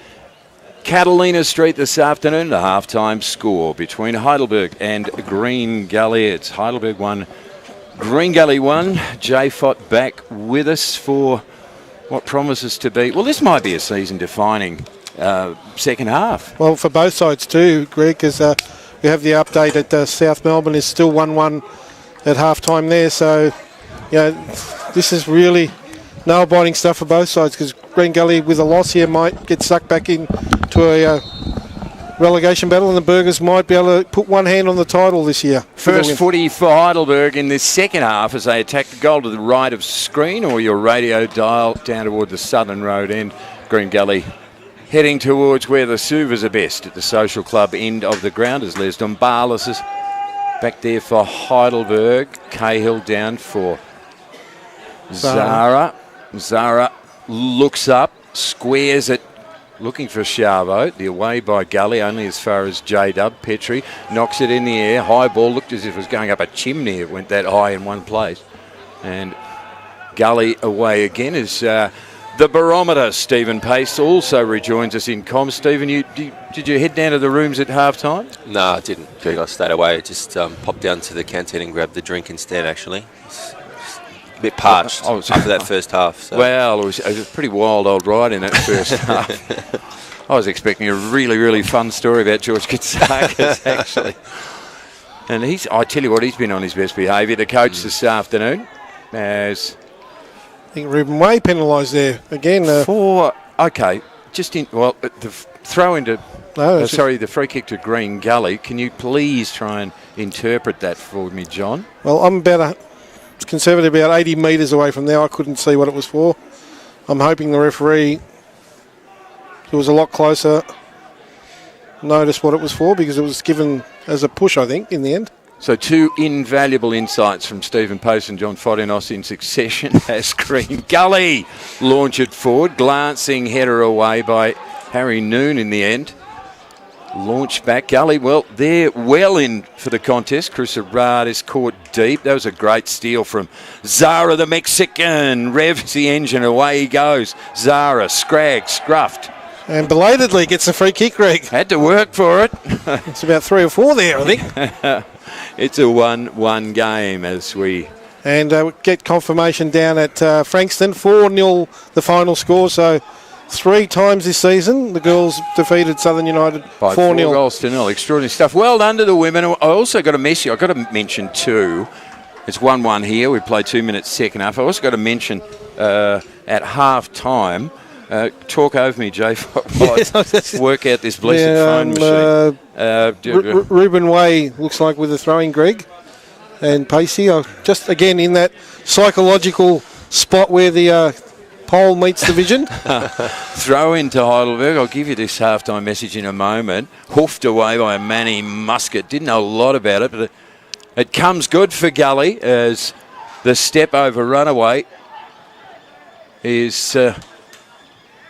Catalina Street this afternoon. The half-time score between Heidelberg and Green Gully. It's Heidelberg 1, Green Gully 1. Jay Fott back with us for what promises to be... Well, this might be a season-defining second half. Well, for both sides too, Greg, because we have the update at South Melbourne is still 1-1 at half-time there. So, this is really nail-biting stuff for both sides, because Green Gully with a loss here might get sucked back into a relegation battle, and the Burgers might be able to put one hand on the title this year. First footy for Heidelberg in this second half as they attack the goal to the right of screen, or your radio dial down toward the southern road end. Green Gully heading towards where the Suvers are best at the social club end of the ground, as Les Dombalis is back there for Heidelberg. Cahill down for Zara. Zara looks up, squares it, looking for Chavo. The away by Gully, only as far as J-Dub. Petrie knocks it in the air. High ball, looked as if it was going up a chimney. It went that high in one place. And Gully away again is the barometer. Stephen Pace also rejoins us in comms. Stephen, did you head down to the rooms at half-time? No, I didn't, Greg. I stayed away. Just popped down to the canteen and grabbed the drink instead, actually. It's a bit parched after that first half. So. Well, it was a pretty wild old ride in that first half. I was expecting a really, really fun story about George Katsakis, actually. And I tell you what, he's been on his best behaviour. The coach this afternoon, as... I think Ruben Way penalised there again. The throw into... the free kick to Green Gully. Can you please try and interpret that for me, John? Well, I'm conservative about 80 metres away from there. I couldn't see what it was for. I'm hoping the referee, who was a lot closer, noticed what it was for, because it was given as a push, I think, in the end. So two invaluable insights from Stephen Post and John Fodinos in succession as Green Gully launch it forward. Glancing header away by Harry Noon in the end. Launch back. Gully, well, they're well in for the contest. Chris Arad is caught deep. That was a great steal from Zara, the Mexican. Revs the engine, away he goes. Zara, scruffed. And belatedly gets a free kick, Greg. Had to work for it. It's about 3 or 4 there, I think. It's a 1-1 game as we... And get confirmation down at Frankston. 4-0 the final score. So 3 times this season the girls defeated Southern United 4-0. 4 goals to 0. Extraordinary stuff. Well done to the women. I also got a message. I've got to mention too. It's 1-1 here. We played 2 minutes second half. I also got to mention at half time... talk over me, Jay, while I work out this blessed phone machine. Ruben Way looks like with the throwing, Greg, and Pacey are just again in that psychological spot where the pole meets the vision. Throw into Heidelberg. I'll give you this halftime message in a moment. Hoofed away by Manny Muscat. Didn't know a lot about it, but it comes good for Gully as the step over runaway is...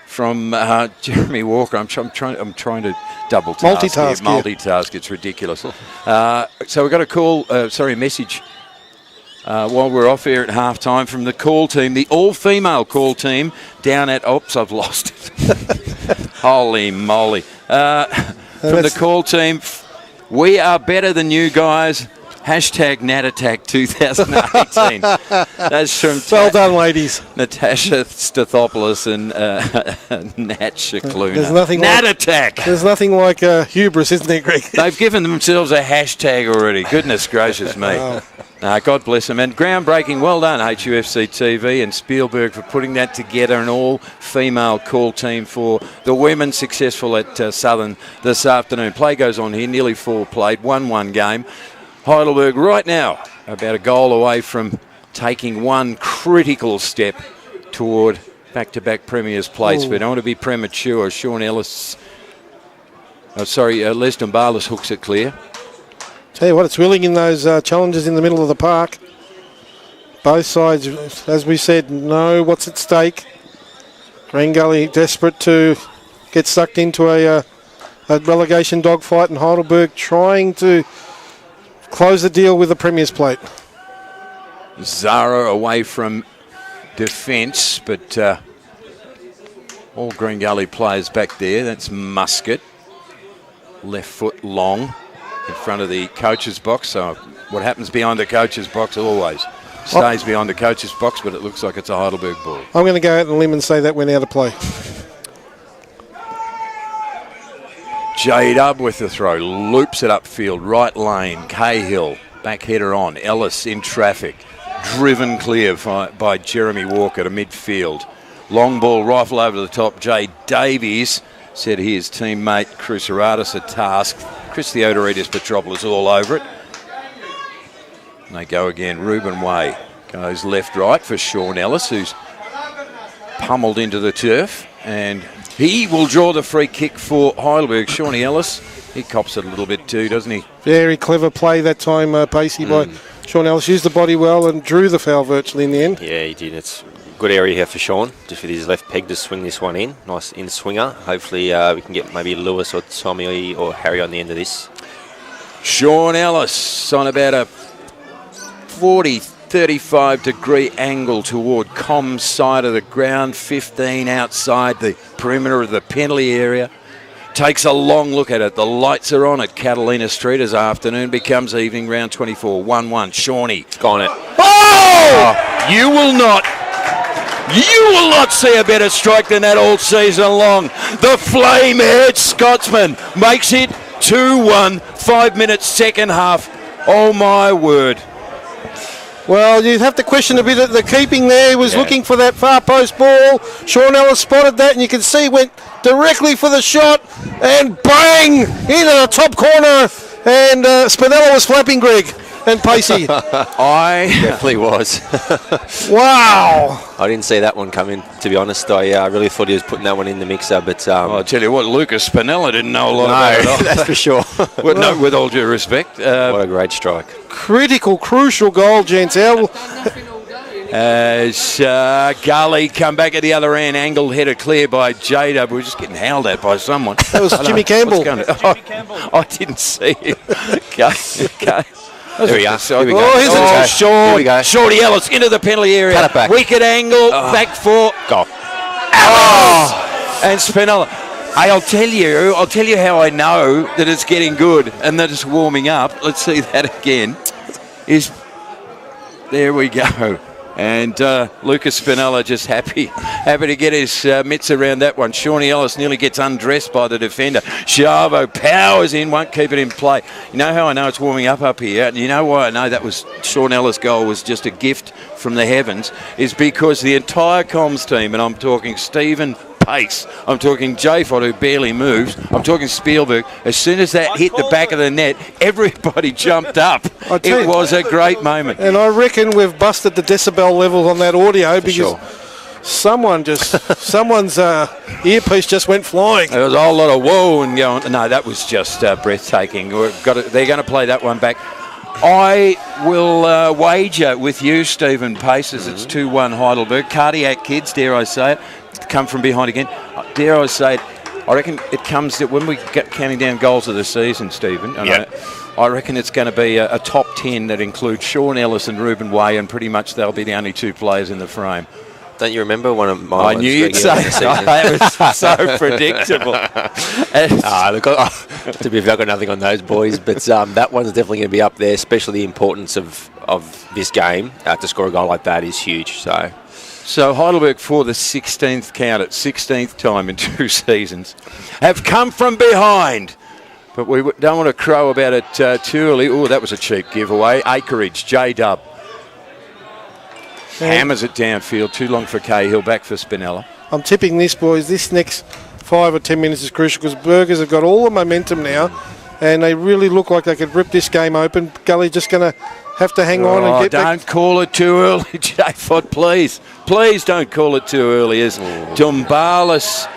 from Jeremy Walker. I'm trying to double task. Multitask. It's ridiculous. So we've got a call. Message. While we're off air at halftime from the call team, the all-female call team down at. Oops, I've lost it. Holy moly! From the call team, we are better than you guys. Hashtag NatAttack 2018. That's from well done, ladies. Natasha Stathopoulos and Nat Shakluna. There's nothing NatAttack. There's nothing like hubris, isn't there, Greg? They've given themselves a hashtag already. Goodness gracious me. God bless them. And groundbreaking, well done, HUFC TV and Spielberg for putting that together, an all-female call team for the women successful at Southern this afternoon. Play goes on here, nearly 4 played, 1-1 game. Heidelberg right now about a goal away from taking one critical step toward back-to-back premiers place. But I don't want to be premature. Sean Ellis, Les Dombalis hooks it clear. Tell you what, it's willing in those challenges in the middle of the park. Both sides, as we said, know what's at stake. Green Gully desperate to get sucked into a relegation dogfight, and Heidelberg trying to close the deal with the Premier's plate. Zara away from defence, but all Green Gully players back there. That's Muscat. Left foot long in front of the coach's box. So what happens behind the coach's box always stays behind the coach's box, but it looks like it's a Heidelberg ball. I'm going to go out on a limb and say that went out of play. J-Dub with the throw, loops it upfield, right lane, Cahill, back header on, Ellis in traffic, driven clear by Jeremy Walker to midfield. Long ball, rifle over the top, Jay Davies said his teammate Cruceratus a task. Chris Theodorides Petropolis all over it. And they go again, Ruben Way goes left-right for Sean Ellis, who's pummeled into the turf, and he will draw the free kick for Heidelberg. Shawnee Ellis, he cops it a little bit too, doesn't he? Very clever play that time, Pacey, by Sean Ellis. Used the body well and drew the foul virtually in the end. Yeah, he did. It's a good area here for Sean, just with his left peg to swing this one in. Nice in swinger. Hopefully we can get maybe Lewis or Tommy or Harry on the end of this. Sean Ellis on about a 35 degree angle toward Com's side of the ground, 15 outside the perimeter of the penalty area. Takes a long look at it. The lights are on at Catalina Street as afternoon becomes evening. Round 24, 1-1. Shawnee. Gone it. Oh! You will not see a better strike than that all season long. The flame-haired Scotsman makes it 2-1, 5 minutes second half. Oh my word. Well, you'd have to question a bit at the keeping there. He was looking for that far post ball. Sean Ellis spotted that, and you can see went directly for the shot, and bang! Into the top corner, and Spinella was flapping Greg and Pacey. I definitely was. Wow. I didn't see that one coming, to be honest. I really thought he was putting that one in the mixer, but... I'll tell you what, Lucas Spinella didn't know a lot about it. That's for sure. with all due respect. What a great strike. Critical, crucial goal, gents. As Gully come back at the other end, angled header clear by J-Dub. We're just getting howled at by someone. That was Jimmy Campbell. I didn't see him. There we are. Here we go. Oh, here's a Sean. Here we go. Shorty Ellis into the penalty area. Cut it back. Wicked angle, back for Go. Ellis. And Spinella. I'll tell you how I know that it's getting good and that it's warming up. Let's see that again. There we go. And Lucas Spinella just happy to get his mitts around that one. Shawnee Ellis nearly gets undressed by the defender. Chavo powers in, won't keep it in play. You know how I know it's warming up here? And you know why I know that was Sean Ellis' goal was just a gift from the heavens? Is because the entire comms team, and I'm talking Stephen Pace, I'm talking J-Fod, who barely moves, I'm talking Spielberg, as soon as that hit the back of the net, everybody jumped up. It was a great moment. And I reckon we've busted the decibel levels on that audio because someone's earpiece just went flying. There was a whole lot of whoa and going. No, that was just breathtaking. They're going to play that one back. I will wager with you, Stephen Pace, as it's 2-1 Heidelberg. Cardiac kids, dare I say it, come from behind again. Dare I say it, I reckon it comes that when we get counting down goals of the season, Stephen, I reckon it's going to be a top 10 that includes Sean Ellis and Ruben Way, and pretty much they'll be the only two players in the frame. Don't you remember one of my I knew you'd say that. Was so predictable. To be fair, I've got nothing on those boys, but that one's definitely going to be up there, especially the importance of this game. To score a goal like that is huge. So Heidelberg, for the 16th count at 16th time in 2 seasons, have come from behind. But we don't want to crow about it too early. Oh, that was a cheap giveaway. Acreage, J-Dub. Hammers it downfield. Too long for Cahill. Back for Spinella. I'm tipping this, boys. This next 5 or 10 minutes is crucial because Burgers have got all the momentum now and they really look like they could rip this game open. Gully just going to have to hang on and get back. Don't call it too early, J-Fod, please. Please don't call it too early. As Dumbalis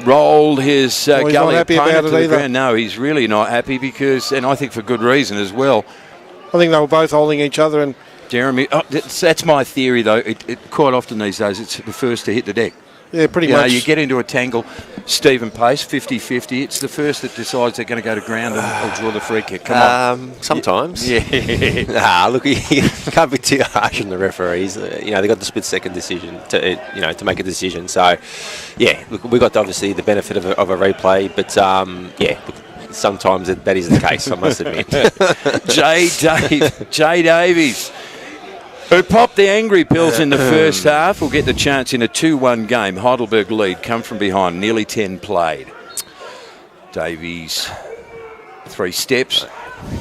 rolled his Gully opponent to the ground. No, he's really not happy because, and I think for good reason as well. I think they were both holding each other and Jeremy, that's my theory though. It quite often these days it's the first to hit the deck. Yeah, pretty You know, much. you get into a tangle. Stephen Pace, 50-50. It's the first that decides they're going to go to ground and will draw the free kick. Come on. Sometimes. Yeah. Look, you can't be too harsh on the referees. You know, they got the split-second decision to make a decision. So, yeah, look, we got obviously the benefit of a replay, but look, sometimes that is the case, I must admit. Jay Davies, who popped the angry pills in the first half, will get the chance in a 2-1 game. Heidelberg lead, come from behind, nearly 10 played. Davies, 3 steps,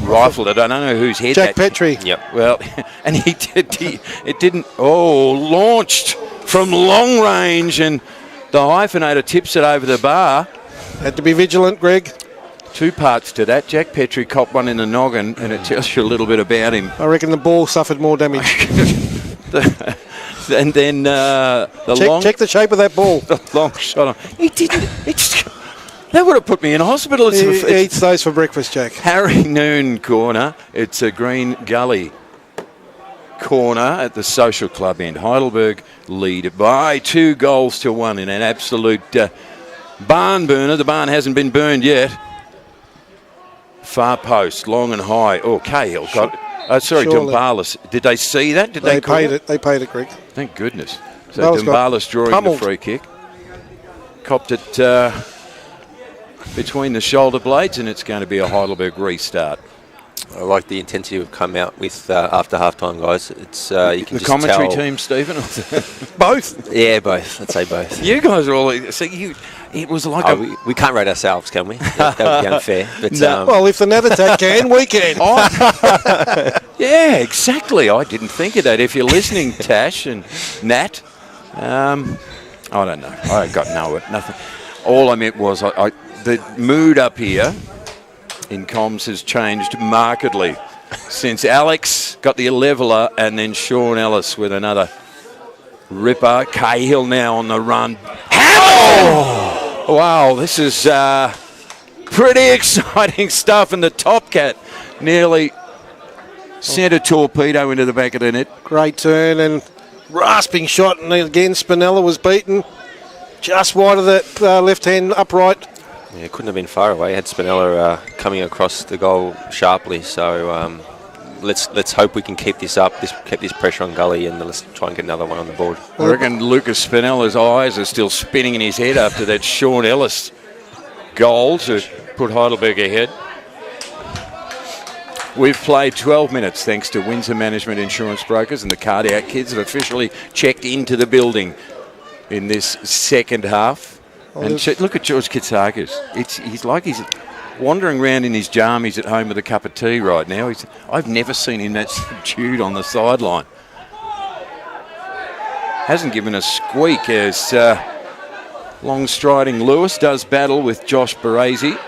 rifled it. I don't know whose head. Jack Petrie. Yep. Well, and it didn't. Oh, launched from long range, and the hyphenator tips it over the bar. Had to be vigilant, Greg. 2 parts to that. Jack Petrie copped one in the noggin, and it tells you a little bit about him. I reckon the ball suffered more damage. And then check the shape of that ball. The long shot. He didn't. That would have put me in hospital. He eats those for breakfast, Jack. Harry Noon corner. It's a Green Gully corner at the social club end. Heidelberg lead by 2-1 in an absolute barn burner. The barn hasn't been burned yet. Far post, long and high. Oh, Cahill got it. Sorry, Dumbalis. Did they see that? Did they paid it? They paid it, Greg. Thank goodness. So Dumbalis drawing pummeled. the free kick. Copped it between the shoulder blades, and it's going to be a Heidelberg restart. I like the intensity we've come out with after half-time, guys. It's you can the just commentary tell. team, Stephen? Both? Yeah, both. I'd say both. You guys are all... See, it was like we can't rate ourselves, can we? That would be unfair. But, No. Well, if the Navatat can, we can. Yeah, exactly. I didn't think of that. If you're listening, Tash and Nat, I don't know. I got nothing. All I meant was the mood up here in comms has changed markedly since Alex got the leveller and then Sean Ellis with another ripper. Cahill now on the run. Oh! Wow, this is pretty exciting stuff, and the Top Cat nearly sent a torpedo into the back of the net. Great turn and rasping shot, and again Spinella was beaten just wide of that left hand upright. Yeah, couldn't have been far away. Had Spinella coming across the goal sharply. So let's hope we can keep this up, keep this pressure on Gully, and let's try and get another one on the board. I reckon Lucas Spinella's eyes are still spinning in his head after that Sean Ellis goal to put Heidelberg ahead. We've played 12 minutes thanks to Windsor Management Insurance Brokers, and the Cardiac Kids have officially checked into the building in this second half. And look at George Kitsakis. He's like he's wandering around in his jammies at home with a cup of tea right now. I've never seen him that subdued on the sideline. Hasn't given a squeak as long striding Lewis does battle with Josh Baresi.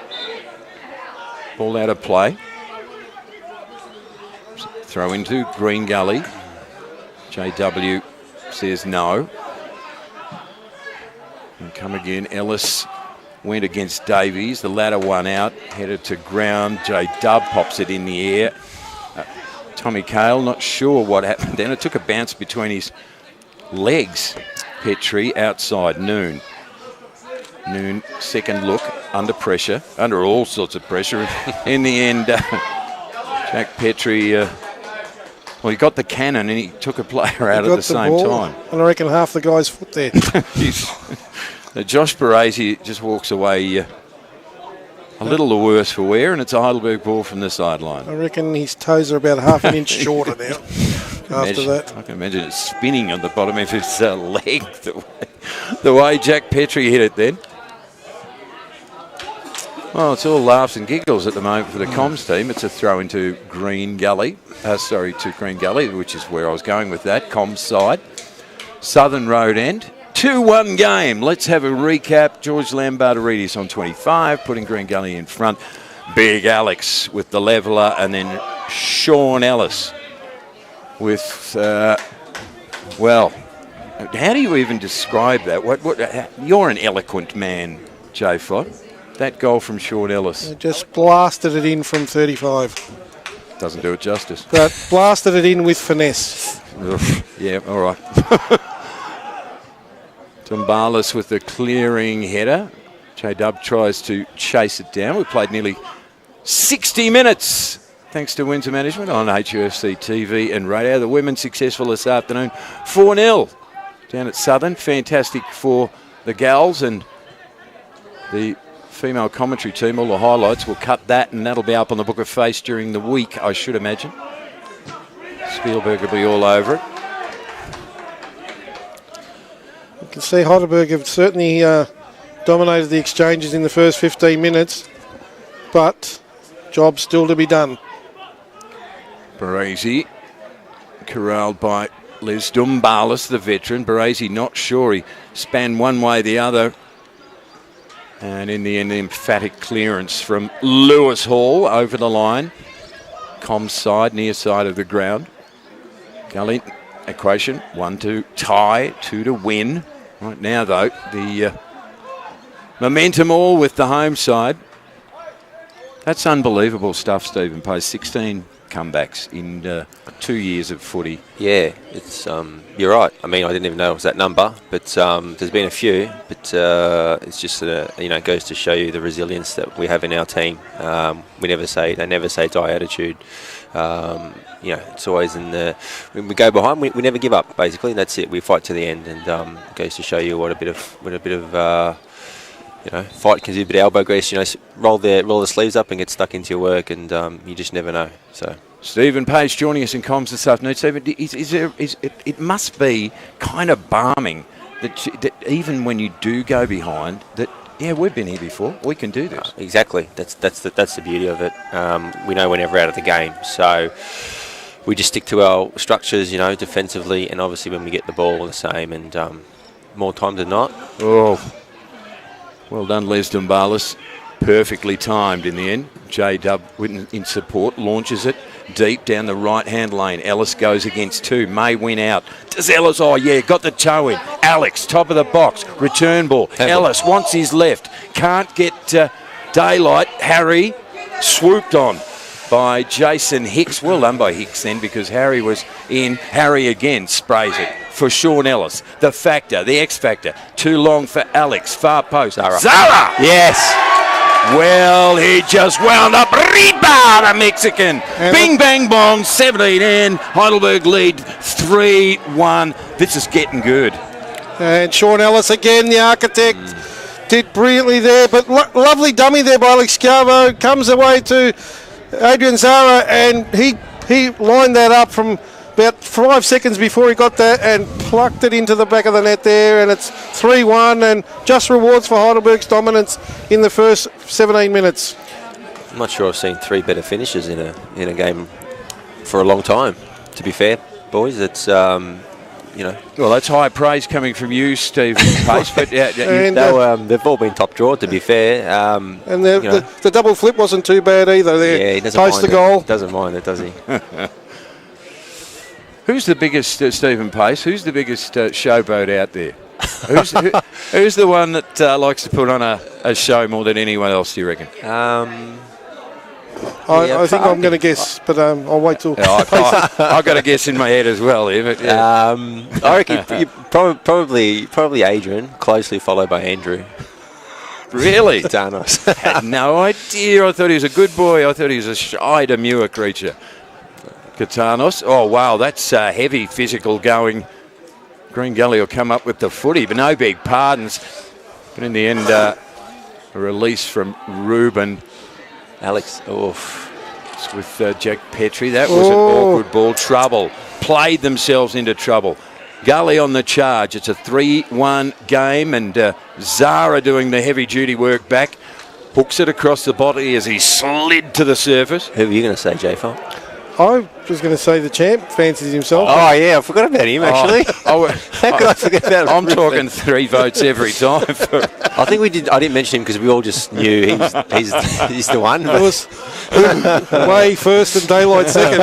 Ball out of play. Throw into Green Gully. JW says no. And come again. Ellis went against Davies. The latter one out. Headed to ground. J Dub pops it in the air. Tommy Cale, not sure what happened then. It took a bounce between his legs. Petrie outside. Noon, second look. Under pressure. Under all sorts of pressure. In the end, Jack Petrie... well, he got the cannon and he took a player out at the same time. And I reckon half the guy's foot there. Josh Baresi just walks away a little the worse for wear, and it's a Heidelberg ball from the sideline. I reckon his toes are about half an inch shorter now after that. I can imagine it spinning on the bottom of his leg the way Jack Petrie hit it then. Well, it's all laughs and giggles at the moment for the comms team. It's a throw into Green Gully. To Green Gully, which is where I was going with that. Comms side. Southern Road End. 2-1 game. Let's have a recap. George Lambardaridis on 25, putting Green Gully in front. Big Alex with the leveller, and then Sean Ellis with, well, how do you even describe that? You're an eloquent man, Jay Fott. That goal from Sean Ellis. They just blasted it in from 35. Doesn't do it justice. But blasted it in with finesse. Yeah, all right. Dumbalis with the clearing header. J-Dub tries to chase it down. We played nearly 60 minutes, thanks to Windsor Management on HUFC TV and radio. The women successful this afternoon, 4-0 down at Southern. Fantastic for the gals and the female commentary team. All the highlights, we'll cut that and that'll be up on the Book of Face during the week, I should imagine. Spielberg will be all over it. You can see Heidelberg have certainly dominated the exchanges in the first 15 minutes, but job still to be done. Baresi corralled by Les Dumbalis, the veteran. Baresi not sure. He span one way, the other. And in the end, the emphatic clearance from Lewis Hall over the line. Comms side, near side of the ground. Gully equation, 1 to tie, 2 to win. Right now, though, the momentum all with the home side. That's unbelievable stuff, Stephen Pace. 16 comebacks in 2 years of footy. Yeah, it's you're right. I mean, I didn't even know it was that number, but there's been a few. But it's just it goes to show you the resilience that we have in our team. They never say die attitude. It's always when we go behind, we never give up. Basically, and that's it. We fight to the end, and it goes to show you what a bit of fight can do. A bit of elbow grease. Roll the sleeves up and get stuck into your work, and you just never know. So. Stephen Page joining us in comms this afternoon. Stephen, it must be kind of balming that even when you do go behind, that we've been here before. We can do this. Exactly. That's the beauty of it. We know we're never out of the game, so we just stick to our structures, defensively, and obviously when we get the ball, the same. And more times than not. Oh, well done, Les Dumbalis. Perfectly timed in the end. J-Dub in support, launches it deep down the right-hand lane. Ellis goes against 2. May win out. Does Ellis? Oh, yeah, got the toe in. Alex, top of the box. Return ball. Ellis wants his left. Can't get daylight. Harry swooped on by Jason Hicks. Well done by Hicks then, because Harry was in. Harry again sprays it for Sean Ellis. The factor, the X factor. Too long for Alex. Far post. Zara! Yes! Well, he just wound up. Rebound, a Mexican. Bing, bang, bong, 17 in. Heidelberg lead 3-1. This is getting good. And Sean Ellis again, the architect, did brilliantly there. But lovely dummy there by Alex Scavo. Comes away to Adrian Zara, and he lined that up from about 5 seconds before he got that and plucked it into the back of the net there, and it's 3-1 and just rewards for Heidelberg's dominance in the first 17 minutes. I'm not sure I've seen 3 better finishes in a game for a long time, to be fair, boys. It's well, that's high praise coming from you, Stephen Pace. But they've all been top draw, to be fair. And the double flip wasn't too bad either there. Yeah, he doesn't post mind the goal. Doesn't mind it, does he? Who's the biggest, Stephen Pace? Who's the biggest showboat out there? Who's the one that likes to put on a show more than anyone else, do you reckon? I think I'm going to guess, but I'll wait till... I've got a guess in my head as well here. But, I reckon probably Adrian, closely followed by Andrew. Really? Thanos. Had no idea. I thought he was a good boy. I thought he was a shy, demure creature. Katanos. Oh, wow, that's heavy physical going. Green Gully will come up with the footy, but no big pardons. But in the end, a release from Ruben. Alex, with Jack Petrie. That was an awkward ball. Trouble. Played themselves into trouble. Gully on the charge. It's a 3-1 game, and Zara doing the heavy-duty work back. Hooks it across the body as he slid to the surface. Who were you going to say, J-Fo? I was going to say the champ fancies himself. Oh, yeah, I forgot about him, actually. How could I forget about him? I'm talking 3 votes every time. I think I didn't mention him because we all just knew he's the one. It was way first and daylight second.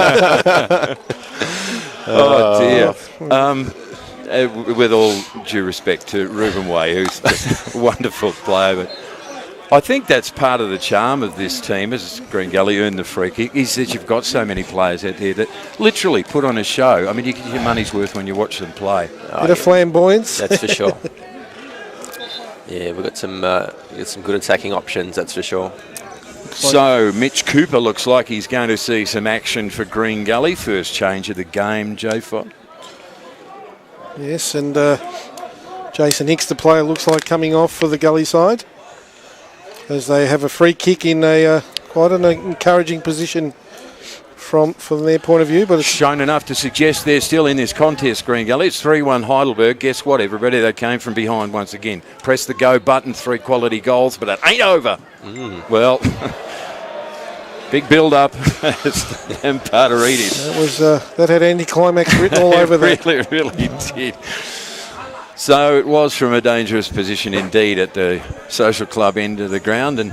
Oh, dear. With all due respect to Ruben Way, who's just a wonderful player, but I think that's part of the charm of this team, as Green Gully earned the free kick, is that you've got so many players out there that literally put on a show. I mean, you get your money's worth when you watch them play. Bit of flamboyance. That's for sure. Yeah, we've got some good attacking options, that's for sure. So Mitch Cooper looks like he's going to see some action for Green Gully. First change of the game, J-Fod. Yes, and Jason Hicks, the player, looks like coming off for the Gully side as they have a free kick in a quite an encouraging position from their point of view. But it's shown enough to suggest they're still in this contest, Green Gully. It's 3-1 Heidelberg. Guess what, everybody? They came from behind once again. Press the go button, 3 quality goals, but it ain't over. Well, big build-up as Lampardarides. That had anticlimax written all over that. Really did. So it was from a dangerous position indeed at the social club end of the ground, and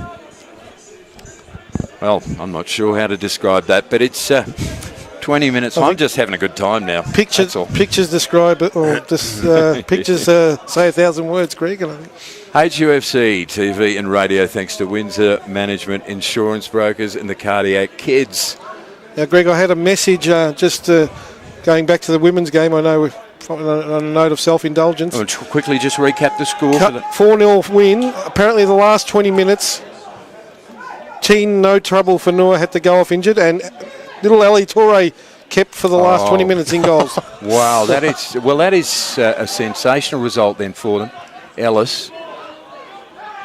well, I'm not sure how to describe that, but it's 20 minutes. I'm just having a good time now. Pictures describe it, or just pictures say 1,000 words, Greg. And I think HUFC TV and radio, thanks to Windsor Management Insurance Brokers and the Cardiac Kids. Now, Greg, I had a message just going back to the women's game. I know on a note of self-indulgence. I'll quickly just recap the score. 4-0 win. Apparently the last 20 minutes, Teen No Trouble for Noah had to go off injured, and little Ellie Torre kept for the last 20 minutes in goals. Wow, that is a sensational result then for them. Ellis.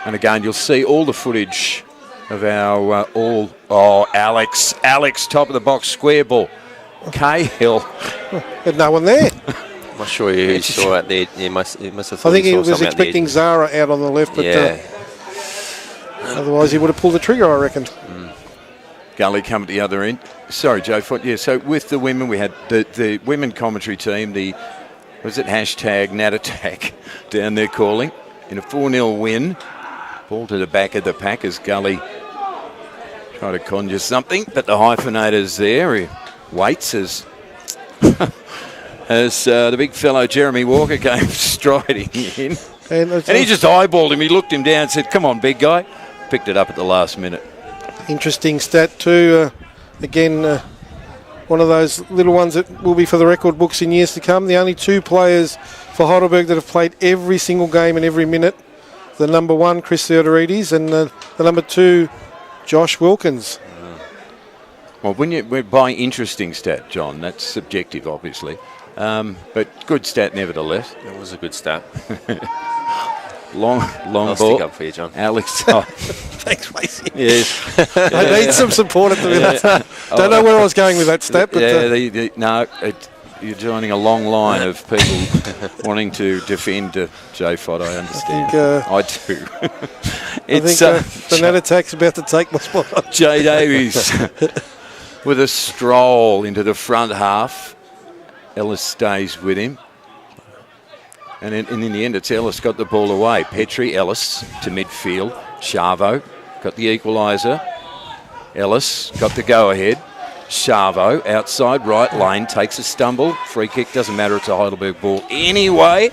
And again, you'll see all the footage of our Alex, top of the box, square ball. Cahill. Had no one there. I'm not sure who saw it there. He must have thought I think he saw was something expecting Zara out on the left, but otherwise he would have pulled the trigger, I reckon. Gully come at the other end. Sorry, Joe. Yeah, so with the women, we had the women commentary team, hashtag #NatAttack down there calling in a 4-0 win. Ball to the back of the pack as Gully try to conjure something, but the hyphenator's there. He waits as the big fellow Jeremy Walker came striding in. And he just eyeballed him. He looked him down and said, "Come on, big guy." Picked it up at the last minute. Interesting stat too. Again, one of those little ones that will be for the record books in years to come. The only 2 players for Heidelberg that have played every single game and every minute. The number 1, Chris Theodorides, and the number 2, Josh Wilkins. Well, we're by interesting stat, John, that's subjective, obviously. But good stat nevertheless. It was a good stat. Long I'll ball. stick up for you, John. Alex. Thanks, Macy. Yes. I need some support at the minute. Don't know where I was going with that stat. But you're joining a long line of people wanting to defend J-Fod, I understand. I do. I think the NatAttack's about to take my spot. Jay Davies with a stroll into the front half. Ellis stays with him. And in the end, it's Ellis got the ball away. Petrie, Ellis to midfield. Chavo got the equaliser. Ellis got the go-ahead. Chavo outside right lane takes a stumble. Free kick, doesn't matter, it's a Heidelberg ball anyway.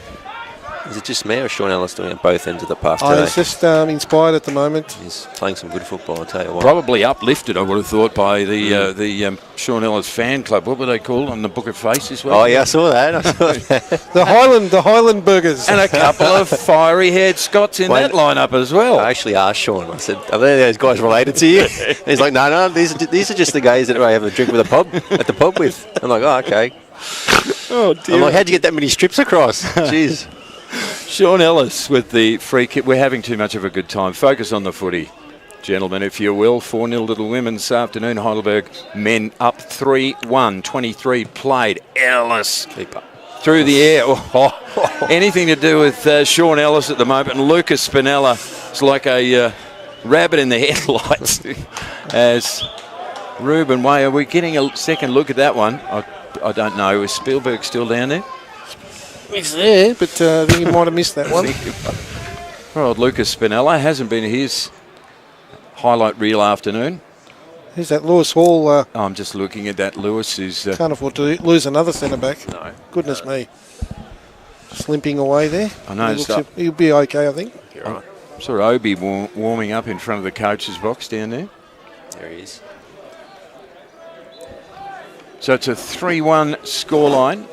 Is it just me or Sean Ellis doing it both ends of the path today? I was just inspired at the moment. He's playing some good football, I'll tell you what. Probably uplifted, I would have thought, by the Sean Ellis fan club. What were they called on the Book of Faces? Oh, yeah, I saw that. the Highland Burgers. And a couple of fiery-haired Scots in that lineup as well. I actually asked Sean, I said, are those guys related to you? He's like, no, these are just the guys that I have a drink with at the pub with. I'm like, oh, okay. Oh, dear. I'm like, how'd you get that many strips across? Jeez. Sean Ellis with the free kick. We're having too much of a good time. Focus on the footy, gentlemen, if you will. 4-0 to the women this afternoon. Heidelberg men up 3-1. 23 played. Ellis through the air. Anything to do with Sean Ellis at the moment. And Lucas Spinella is like a rabbit in the headlights. As Ruben Way, are we getting a second look at that one? I don't know. Is Spielberg still down there? He's there, but I think he might have missed that one. Well, Lucas Spinella hasn't been his highlight reel afternoon. Who's that? Lewis Hall. I'm just looking at that. Lewis is... can't afford to lose another centre-back. No. Goodness me. Just limping away there. I know. He'll be okay, I think. You're right. Saw Obi warming up in front of the coach's box down there. There he is. So it's a 3-1 scoreline.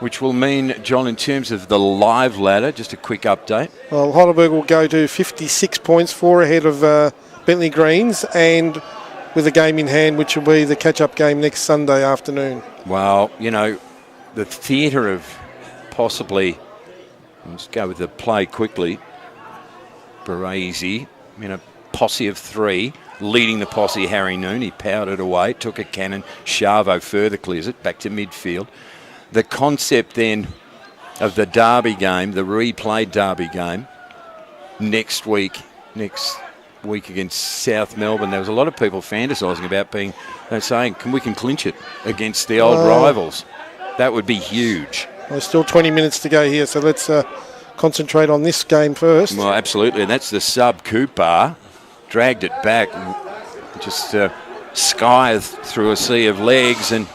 which will mean, John, in terms of the live ladder, just a quick update. Well, Heidelberg will go to 56 points, 4 ahead of Bentley Greens, and with a game in hand, which will be the catch-up game next Sunday afternoon. Well, you know, the theatre of possibly, let's go with the play quickly, Baresi in a posse of 3, leading the posse, Harry Noon. He powered it away, took a cannon. Chavo further clears it back to midfield. The concept then of the Derby game, the replayed Derby game, next week against South Melbourne, there was a lot of people fantasising about saying, we can clinch it against the old rivals. That would be huge. There's still 20 minutes to go here, so let's concentrate on this game first. Well, absolutely, and that's the sub Cooper. Dragged it back, just scythed through a sea of legs, and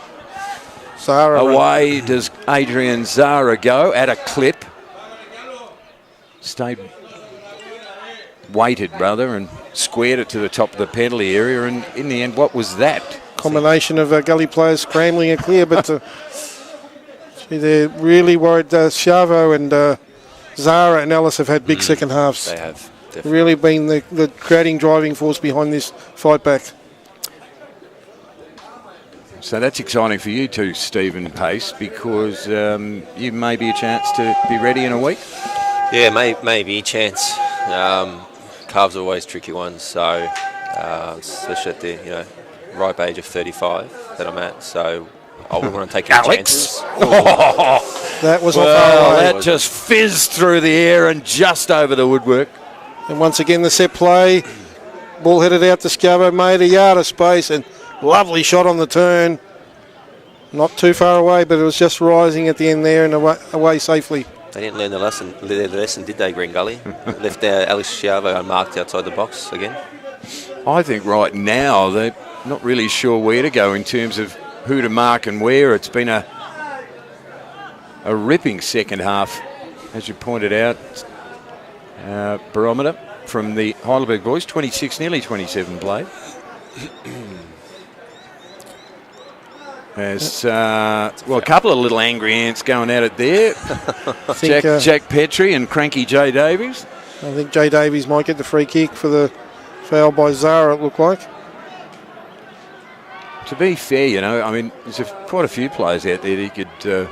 Zara away does Adrian Zara go at a clip. Weighted rather, and squared it to the top of the penalty area, and in the end, what was that? Combination of Gully players scrambling it clear, but they're really worried. Chavo and Zara and Ellis have had big second halves. They have. Definitely. Really been the creating driving force behind this fight back. So that's exciting for you too, Stephen Pace, because you may be a chance to be ready in a week. Yeah, maybe a chance. Calves are always tricky ones, so especially at the ripe age of 35 that I'm at. So I wouldn't want to take any chances. That was that just fizzed through the air and just over the woodwork. And once again, the set play. Ball headed out to Scavo, made a yard of space, and lovely shot on the turn. Not too far away, but it was just rising at the end there and away safely. They didn't learn the lesson, did they, Green Gully? Left Alex Chavo unmarked outside the box again. I think right now they're not really sure where to go in terms of who to mark and where. It's been a ripping second half, as you pointed out. Barometer from the Heidelberg boys, 26, nearly 27 played. There's a couple of little angry ants going at it there. Jack Petrie and cranky Jay Davies. I think Jay Davies might get the free kick for the foul by Zara, it looked like. To be fair, I mean, there's quite a few players out there that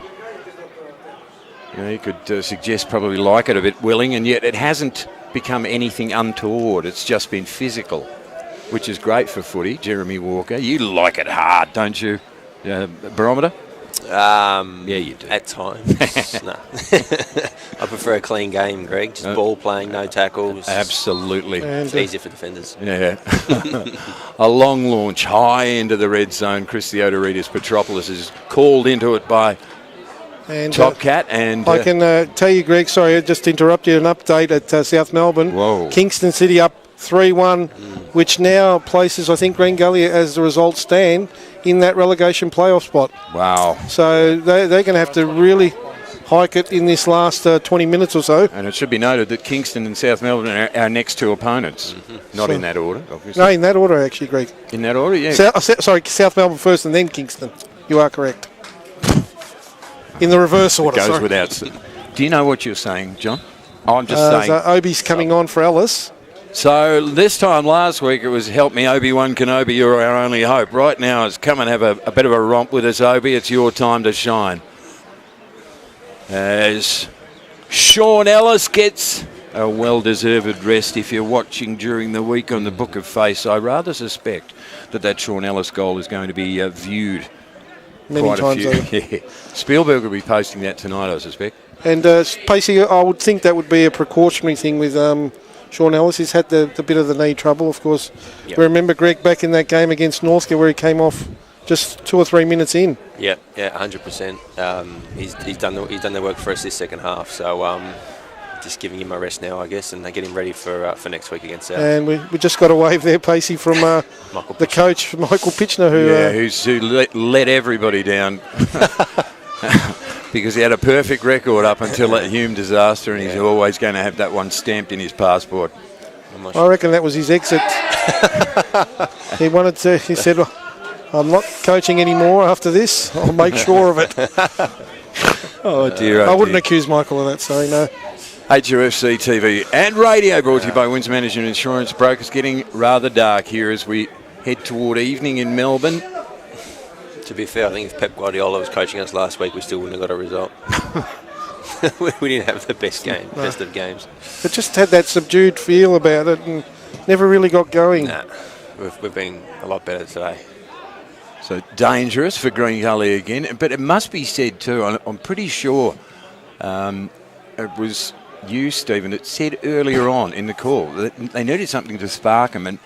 you could suggest probably like it a bit willing, and yet it hasn't become anything untoward. It's just been physical, which is great for footy. Jeremy Walker, you like it hard, don't you? Barometer? Yeah, you do. At times. No. I prefer a clean game, Greg. Just ball playing, no tackles. Absolutely. It's easier for defenders. Yeah. A long launch high into the red zone. Chris Theodorides Petropoulos is called into it by Top Cat. And I can tell you, Greg, sorry, just to interrupt you, an update at South Melbourne. Whoa. Kingston City up 3-1, which now places, I think, Green Gully, as the results stand, in that relegation playoff spot. Wow. So they're going to have to really hike it in this last 20 minutes or so. And it should be noted that Kingston and South Melbourne are our next two opponents. Not in that order, obviously. No, in that order, actually, Greg. In that order, yeah. South Melbourne first and then Kingston. You are correct. In the reverse order, It goes without. Do you know what you're saying, John? I'm just saying. So Obi's coming on for Ellis. So this time last week it was help me Obi-Wan Kenobi, you're our only hope. Right now it's come and have a bit of a romp with us, Obi. It's your time to shine. As Sean Ellis gets a well-deserved rest. If you're watching during the week on the Book of Face, I rather suspect that Sean Ellis goal is going to be viewed many quite times a few. Yeah. Spielberg will be posting that tonight, I suspect. And Pacey, I would think that would be a precautionary thing with Sean Ellis. He's had the bit of the knee trouble, of course. Yep. We remember Greg back in that game against Northcote where he came off just 2 or 3 minutes in. Yeah, 100%. He's done the work for us this second half. So just giving him a rest now, I guess, and getting him ready for next week against South. And we just got a wave there, Pacey, from the coach, Michael Pitchner, who let everybody down. Because he had a perfect record up until that Hume disaster, and he's always going to have that one stamped in his passport. I reckon that was his exit. He said, I'm not coaching anymore after this. I'll make sure of it. Oh dear, I wouldn't accuse Michael of that, sorry, no. HUFC TV and radio brought to you by Windsor Management Insurance Brokers. Getting rather dark here as we head toward evening in Melbourne. To be fair, I think if Pep Guardiola was coaching us last week, we still wouldn't have got a result. We didn't have the best of games. It just had that subdued feel about it and never really got going. Nah, we've been a lot better today. So dangerous for Green Gully again. But it must be said too, I'm pretty sure it was you, Stephen, that said earlier on in the call that they needed something to spark them, and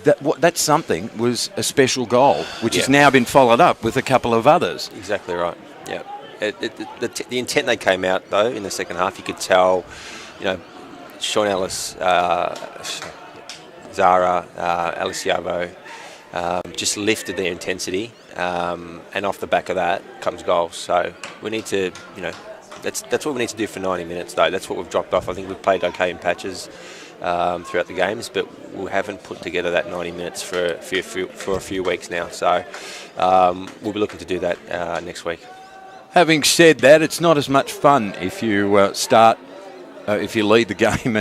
that something was a special goal, which has now been followed up with a couple of others. Exactly right. Yeah. The intent they came out though in the second half, you could tell. Sean Ellis, Zara, Alessiavo just lifted their intensity, and off the back of that comes goals. So we need to, that's what we need to do for 90 minutes though. That's what we've dropped off. I think we've played okay in patches throughout the games, but we haven't put together that 90 minutes for a few weeks now. So we'll be looking to do that next week. Having said that, it's not as much fun if you if you lead the game,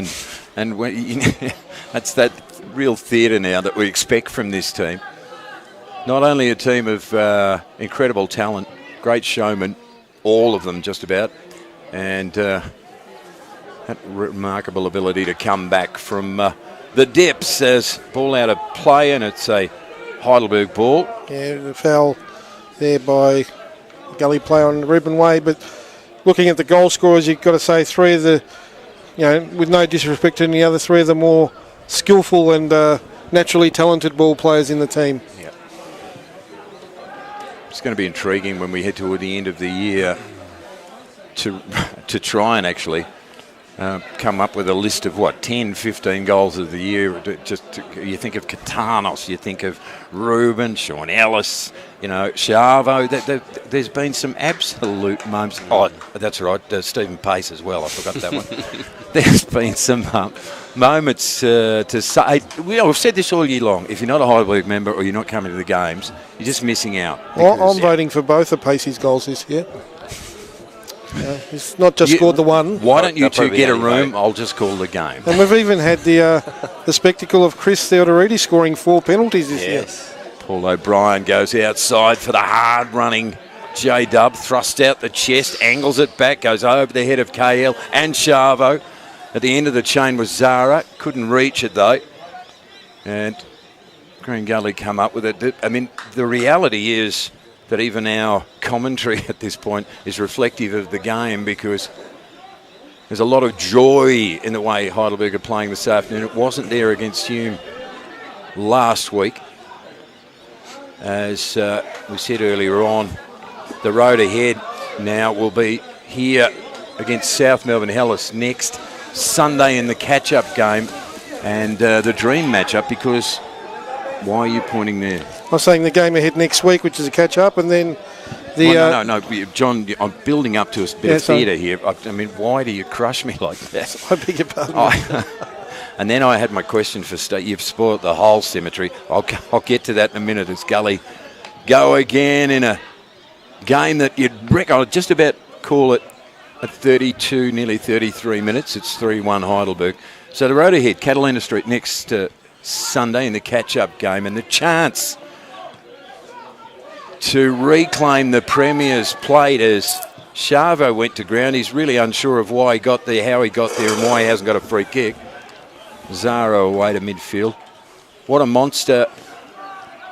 and when that's that real theatre now that we expect from this team. Not only a team of incredible talent, great showmen, all of them just about, and that remarkable ability to come back from the depths as ball out of play, and it's a Heidelberg ball. Yeah, the foul there by Gully player on Reuben Way, but looking at the goal scorers, you've got to say three of the, with no disrespect to any other, three of the more skillful and naturally talented ball players in the team. Yeah. It's going to be intriguing when we head toward the end of the year to try and actually come up with a list of 10, 15 goals of the year. You think of Katanos, you think of Ruben, Sean Ellis, Chavo. There's been some absolute moments. Oh, that's right, Stephen Pace as well. I forgot that one. There's been some moments to say. We've said this all year long. If you're not a Heidelberg member or you're not coming to the games, you're just missing out. Well, I'm voting for both of Pacey's goals this year. He's not just scored the one. Why don't you two get a room? I'll just call the game. And we've even had the spectacle of Chris Theodoridi scoring 4 penalties this year. Paul O'Brien goes outside for the hard-running J-Dub, thrusts out the chest, angles it back, goes over the head of KL and Chavo. At the end of the chain was Zara, couldn't reach it though. And Green Gully come up with it. I mean, the reality is that even our commentary at this point is reflective of the game, because there's a lot of joy in the way Heidelberg are playing this afternoon. It wasn't there against Hume last week. As we said earlier on, the road ahead now will be here against South Melbourne Hellas next Sunday in the catch-up game, and the dream matchup, because why are you pointing there? I'm saying the game ahead next week, which is a catch-up, and then the... No, John, I'm building up to a bit of theatre here. I mean, why do you crush me like that? I beg your pardon. And then I had my question for Steve. You've spoiled the whole symmetry. I'll get to that in a minute as Gully go again in a game that you'd reckon, I'd just about call it at 32, nearly 33 minutes. It's 3-1 Heidelberg. So the road ahead, Catalina Street next Sunday in the catch-up game, and the chance to reclaim the Premier's plate as Chavo went to ground. He's really unsure of why he got there, how he got there, and why he hasn't got a free kick. Zara away to midfield. What a monster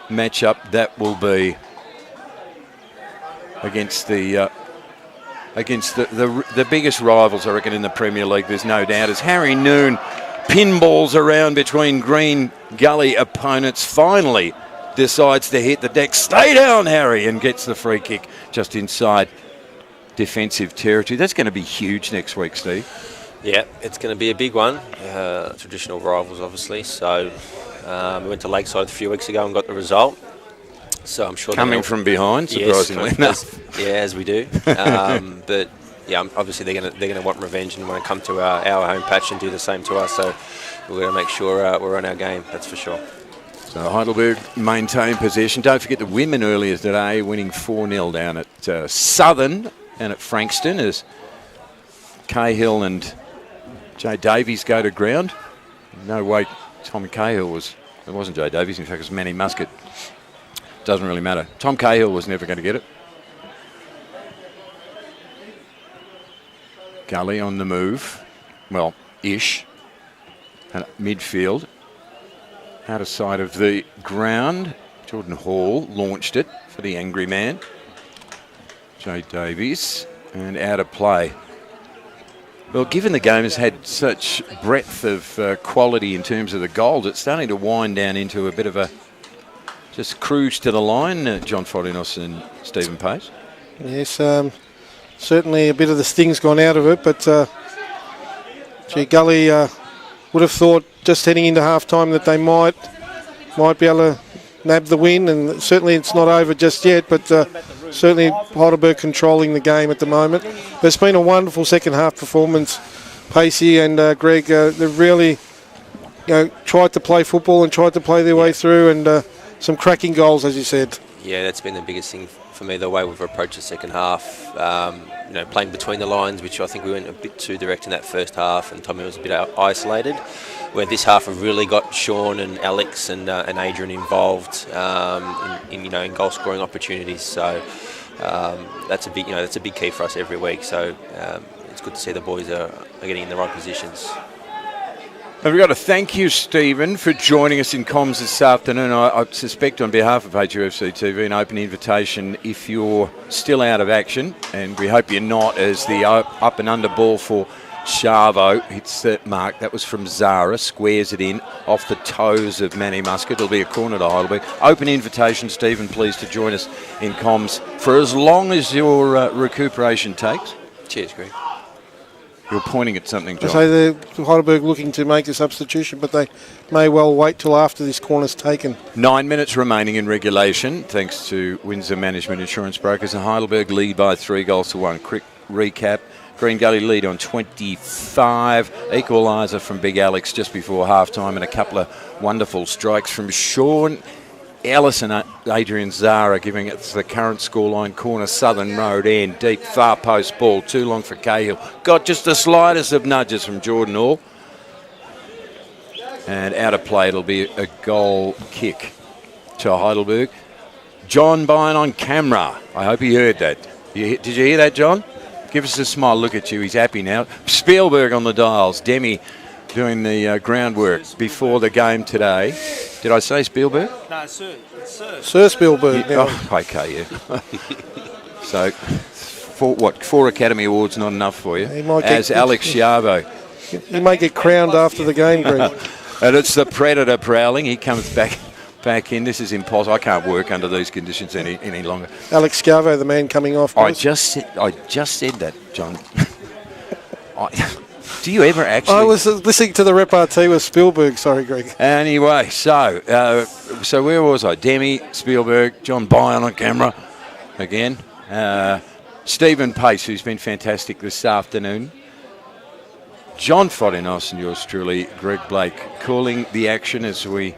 matchup that will be against the biggest rivals, I reckon, in the Premier League. There's no doubt. As Harry Noon pinballs around between Green Gully opponents, finally decides to hit the deck. Stay down, Harry, and gets the free kick just inside defensive territory. That's going to be huge next week, Steve. Yeah, it's going to be a big one. Traditional rivals, obviously. So we went to Lakeside a few weeks ago and got the result. So I'm sure coming from behind, surprisingly enough. As we do. But yeah, obviously they're going to want revenge and want to come to our home patch and do the same to us. So we're going to make sure we're on our game. That's for sure. So Heidelberg maintain possession. Don't forget the women earlier today winning 4-0 down at Southern. and at Frankston as Cahill and Jay Davies go to ground. No way Tom Cahill was... It wasn't Jay Davies, in fact it was Manny Muscat. Doesn't really matter. Tom Cahill was never going to get it. Gully on the move. Well, ish. And at midfield. Out of sight of the ground. Jordan Hall launched it for the angry man. Jay Davies. And out of play. Well, given the game has had such breadth of quality in terms of the goals, it's starting to wind down into a bit of a just cruise to the line, John Fodinos and Stephen Pace. Yes, certainly a bit of the sting's gone out of it, but Gully would have thought just heading into half-time that they might be able to nab the win, and certainly it's not over just yet, but certainly Heidelberg controlling the game at the moment. But it's been a wonderful second half performance. Pacey and Greg, they've really tried to play football and tried to play their way through, and some cracking goals, as you said. Yeah, that's been the biggest thing for me, the way we've approached the second half. Playing between the lines, which I think we went a bit too direct in that first half, and Tommy was a bit isolated. Where this half have really got Sean and Alex and Adrian involved in goal scoring opportunities. So that's a big key for us every week. So it's good to see the boys are getting in the right positions. And we've got to thank you, Stephen, for joining us in comms this afternoon. I suspect on behalf of HUFC TV an open invitation if you're still out of action, and we hope you're not, as the up and under ball for Chavo hits the mark. That was from Zara, squares it in off the toes of Manny Muscat. It'll be a corner to Heidelberg. Open invitation, Stephen, please, to join us in comms for as long as your recuperation takes. Cheers, Greg. You're pointing at something, John. So Heidelberg looking to make a substitution, but they may well wait till after this corner's taken. 9 minutes remaining in regulation, thanks to Windsor Management Insurance Brokers. And Heidelberg lead by 3-1. Quick recap. Green Gully lead on 25. Equaliser from Big Alex just before half-time, and a couple of wonderful strikes from Sean Ellis and Adrian Zara, giving it the current scoreline. Corner, Southern Road end, deep far post ball, too long for Cahill. Got just the slightest of nudges from Jordan Hall. And out of play, it'll be a goal kick to Heidelberg. John Byrne on camera. I hope he heard that. Did you hear that, John? Give us a smile. Look at you. He's happy now. Spielberg on the dials. Demi doing the groundwork before the game today. Did I say Spielberg? No, Sir. It's Sir. Sir Spielberg. Yeah. Oh, okay, yeah. So, four Academy Awards not enough for you. As Alex Chavo. He may get crowned after the game, Greg. And it's the Predator prowling. He comes back in. This is impossible. I can't work under these conditions any longer. Alex Scavo, the man coming off. I just said that, John. Do you ever actually... I was listening to the repartee with Spielberg. Sorry, Greg. Anyway, so where was I? Demi, Spielberg, John Byrne on camera again. Stephen Pace, who's been fantastic this afternoon. John Fodinos and yours truly, Greg Blake, calling the action as we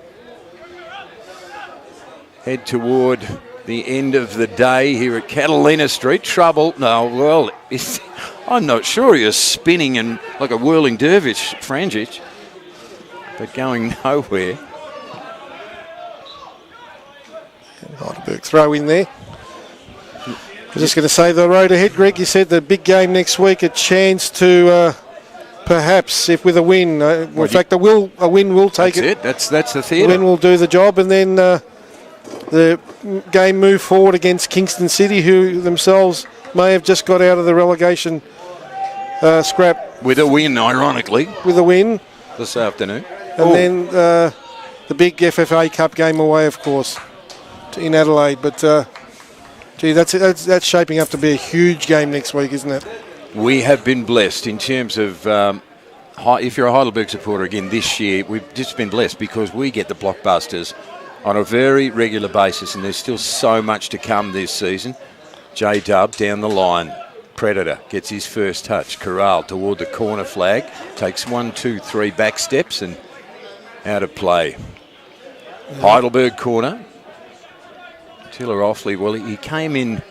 head toward the end of the day here at Catalina Street. Trouble. No, well, I'm not sure. You're spinning and like a whirling dervish, Frangic, but going nowhere. Heidelberg throw in there. I'm just going to say the road ahead, Greg. You said the big game next week, a chance to perhaps, if with a win, a win will take it. That's the theatre. A win will do the job, and then the game move forward against Kingston City, who themselves may have just got out of the relegation scrap. With a win, ironically. With a win. This afternoon. And then the big FFA Cup game away, of course, in Adelaide. But, that's shaping up to be a huge game next week, isn't it? We have been blessed in terms of, if you're a Heidelberg supporter again this year, we've just been blessed because we get the blockbusters on a very regular basis, and there's still so much to come this season. J-Dub down the line. Predator gets his first touch. Corral toward the corner flag. Takes 1, 2, 3 back steps and out of play. Yeah. Heidelberg corner. Tiller Offley, well, he came in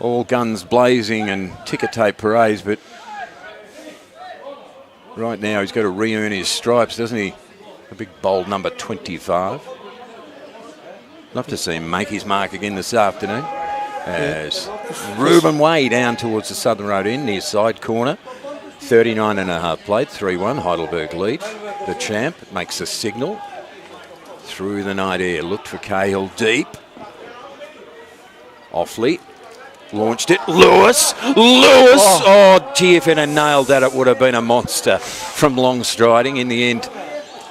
all guns blazing and ticker tape parades, but right now he's got to re-earn his stripes, doesn't he? A big bold number 25. Love to see him make his mark again this afternoon. As Ruben Way down towards the Southern Road end, near side corner. 39.5 played, 3-1, Heidelberg lead. The champ makes a signal. Through the night air, looked for Cahill deep. Offley launched it. Lewis! Oh, gee, if it had nailed that, it would have been a monster from long striding. In the end,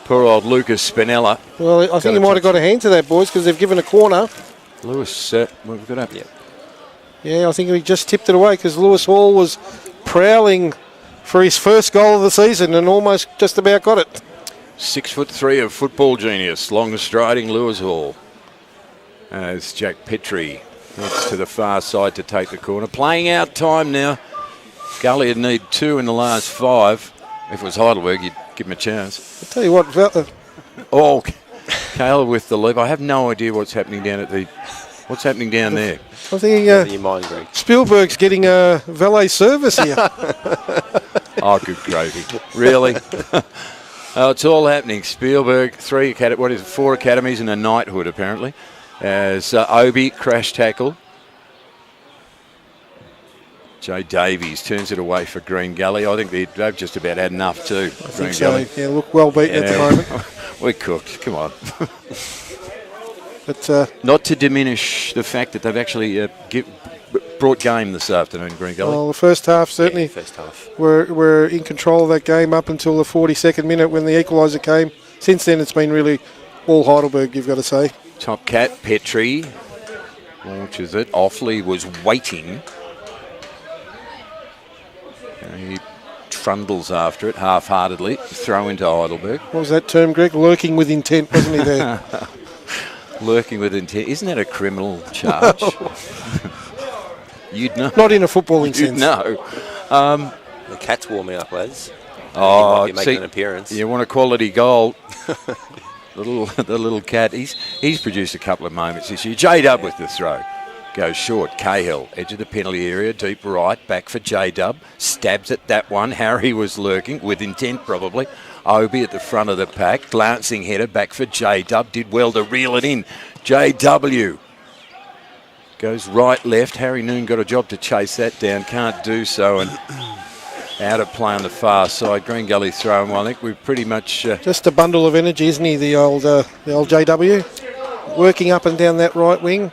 poor old Lucas Spinella. Well, I think he might have got a hand to that, boys, because they've given a corner. Lewis, we've got up. Yeah, I think he just tipped it away because Lewis Hall was prowling for his first goal of the season and almost just about got it. 6'3" of football genius, long striding Lewis Hall. As Jack Petrie heads to the far side to take the corner. Playing out time now. Gully would need 2 in the last 5. If it was Heidelberg, you'd give him a chance. I'll tell you what, Oh, Kayla with the leap. I have no idea what's happening down at the... What's happening down there? I think Spielberg's getting a valet service here. Oh, good gravy. Really? Oh, it's all happening. Spielberg, 4 academies and a knighthood, apparently. As Obi crash tackle. Joe Davies turns it away for Green Gully. I think they've just about had enough too. I think so. Yeah, look well beaten at the moment. We're cooked. Come on. But not to diminish the fact that they've actually brought game this afternoon, Green Gully. Well, the first half certainly. Yeah, first half. We're in control of that game up until the 42nd minute when the equaliser came. Since then, it's been really all Heidelberg, you've got to say. Top cat, Petrie launches it. Offley was waiting. He trundles after it half-heartedly. Throw into Heidelberg. What was that term, Greg? Lurking with intent, wasn't he there? Lurking with intent. Isn't that a criminal charge? You'd know. Not in a footballing sense. You'd know. The cat's warming up, lads. Oh, he might be making an appearance. You want a quality goal. The little cat. He's produced a couple of moments this year. J-Dub with the throw. Goes short. Cahill, edge of the penalty area, deep right, back for J-Dub. Stabs at that one. Harry was lurking, with intent probably. Obi at the front of the pack. Glancing header, back for J-Dub. Did well to reel it in. JW goes right, left. Harry Noon got a job to chase that down. Can't do so. And out of play on the far side. Green Gully throwing. Well, I think we've pretty much... just a bundle of energy, isn't he, the old JW? Working up and down that right wing.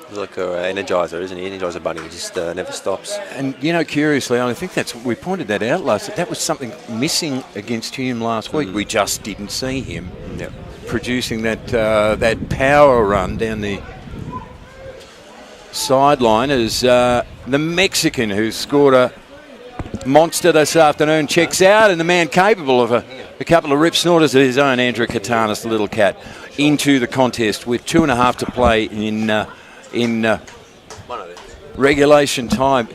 He's like an energizer, isn't he? Energizer bunny. He just never stops. And, you know, curiously, I think we pointed that out that was something missing against Hume last week. We just didn't see him producing that power run down the sideline as the Mexican who scored a monster this afternoon checks out, and the man capable of a couple of rip snorters of his own, Andrew Katanis, the little cat, into the contest with 2.5 to play in regulation time.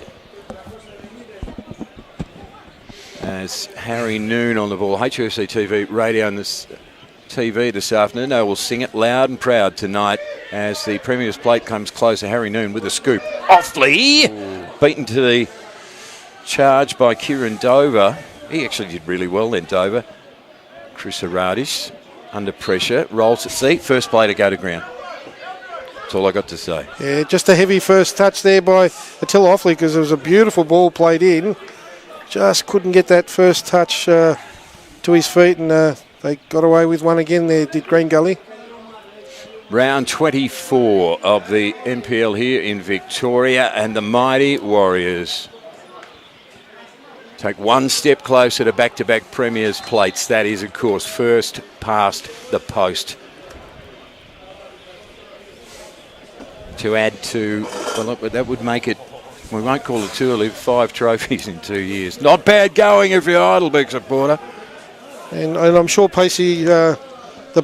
As Harry Noon on the ball. HFC TV radio on this TV this afternoon. They will sing it loud and proud tonight as the Premier's plate comes closer. Harry Noon with a scoop. Offley! Beaten to the charge by Kieran Dover. He actually did really well then, Dover. Chris Aradis under pressure. Rolls at seat. First play to go to ground. That's all I got to say. Yeah, just a heavy first touch there by Attila Offley because it was a beautiful ball played in. Just couldn't get that first touch to his feet, and they got away with one again there, did Green Gully. Round 24 of the NPL here in Victoria, and the mighty Warriors take one step closer to back-to-back Premier's plates. That is, of course, first past the post. To add to, well, that would make it, we won't call it too early, 5 trophies in 2 years. Not bad going if you're a Heidelberg supporter. And I'm sure, Pacey, the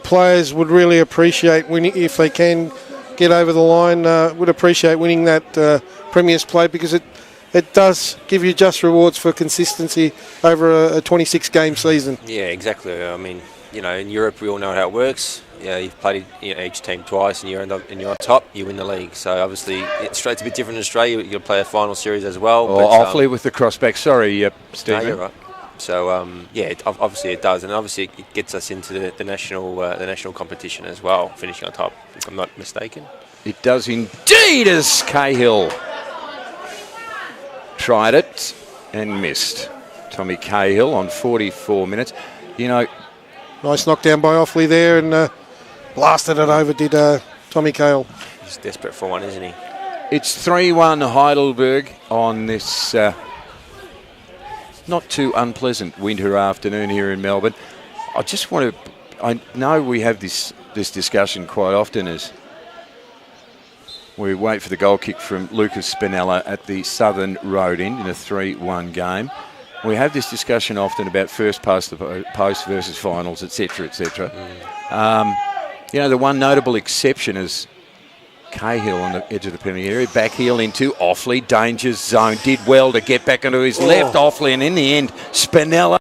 players would really appreciate winning, if they can get over the line, would appreciate winning that Premier's plate, because it does give you just rewards for consistency over a 26-game season. Yeah, exactly. I mean, you know, in Europe we all know how it works. you've played each team twice and you're on top, you win the league. So obviously Australia's a bit different in Australia. You've got to play a final series as well. Or Offaly with the crossback. Sorry, Stephen. No, you're right. So obviously it does, and obviously it gets us into the national competition as well, finishing on top, if I'm not mistaken. It does indeed, as Cahill tried it and missed. Tommy Cahill on 44 minutes. Nice knockdown by Offaly there, and blasted it over, did Tommy Cahill. He's desperate for one, isn't he? It's 3-1 Heidelberg on this not too unpleasant winter afternoon here in Melbourne. I know we have this discussion quite often as we wait for the goal kick from Lucas Spinella at the Southern Road End in a 3-1 game. We have this discussion often about first past the post versus finals, etc., etc. The one notable exception is Cahill on the edge of the penalty area, back heel into Offaly, danger zone, did well to get back into his left Offaly, and in the end, Spinella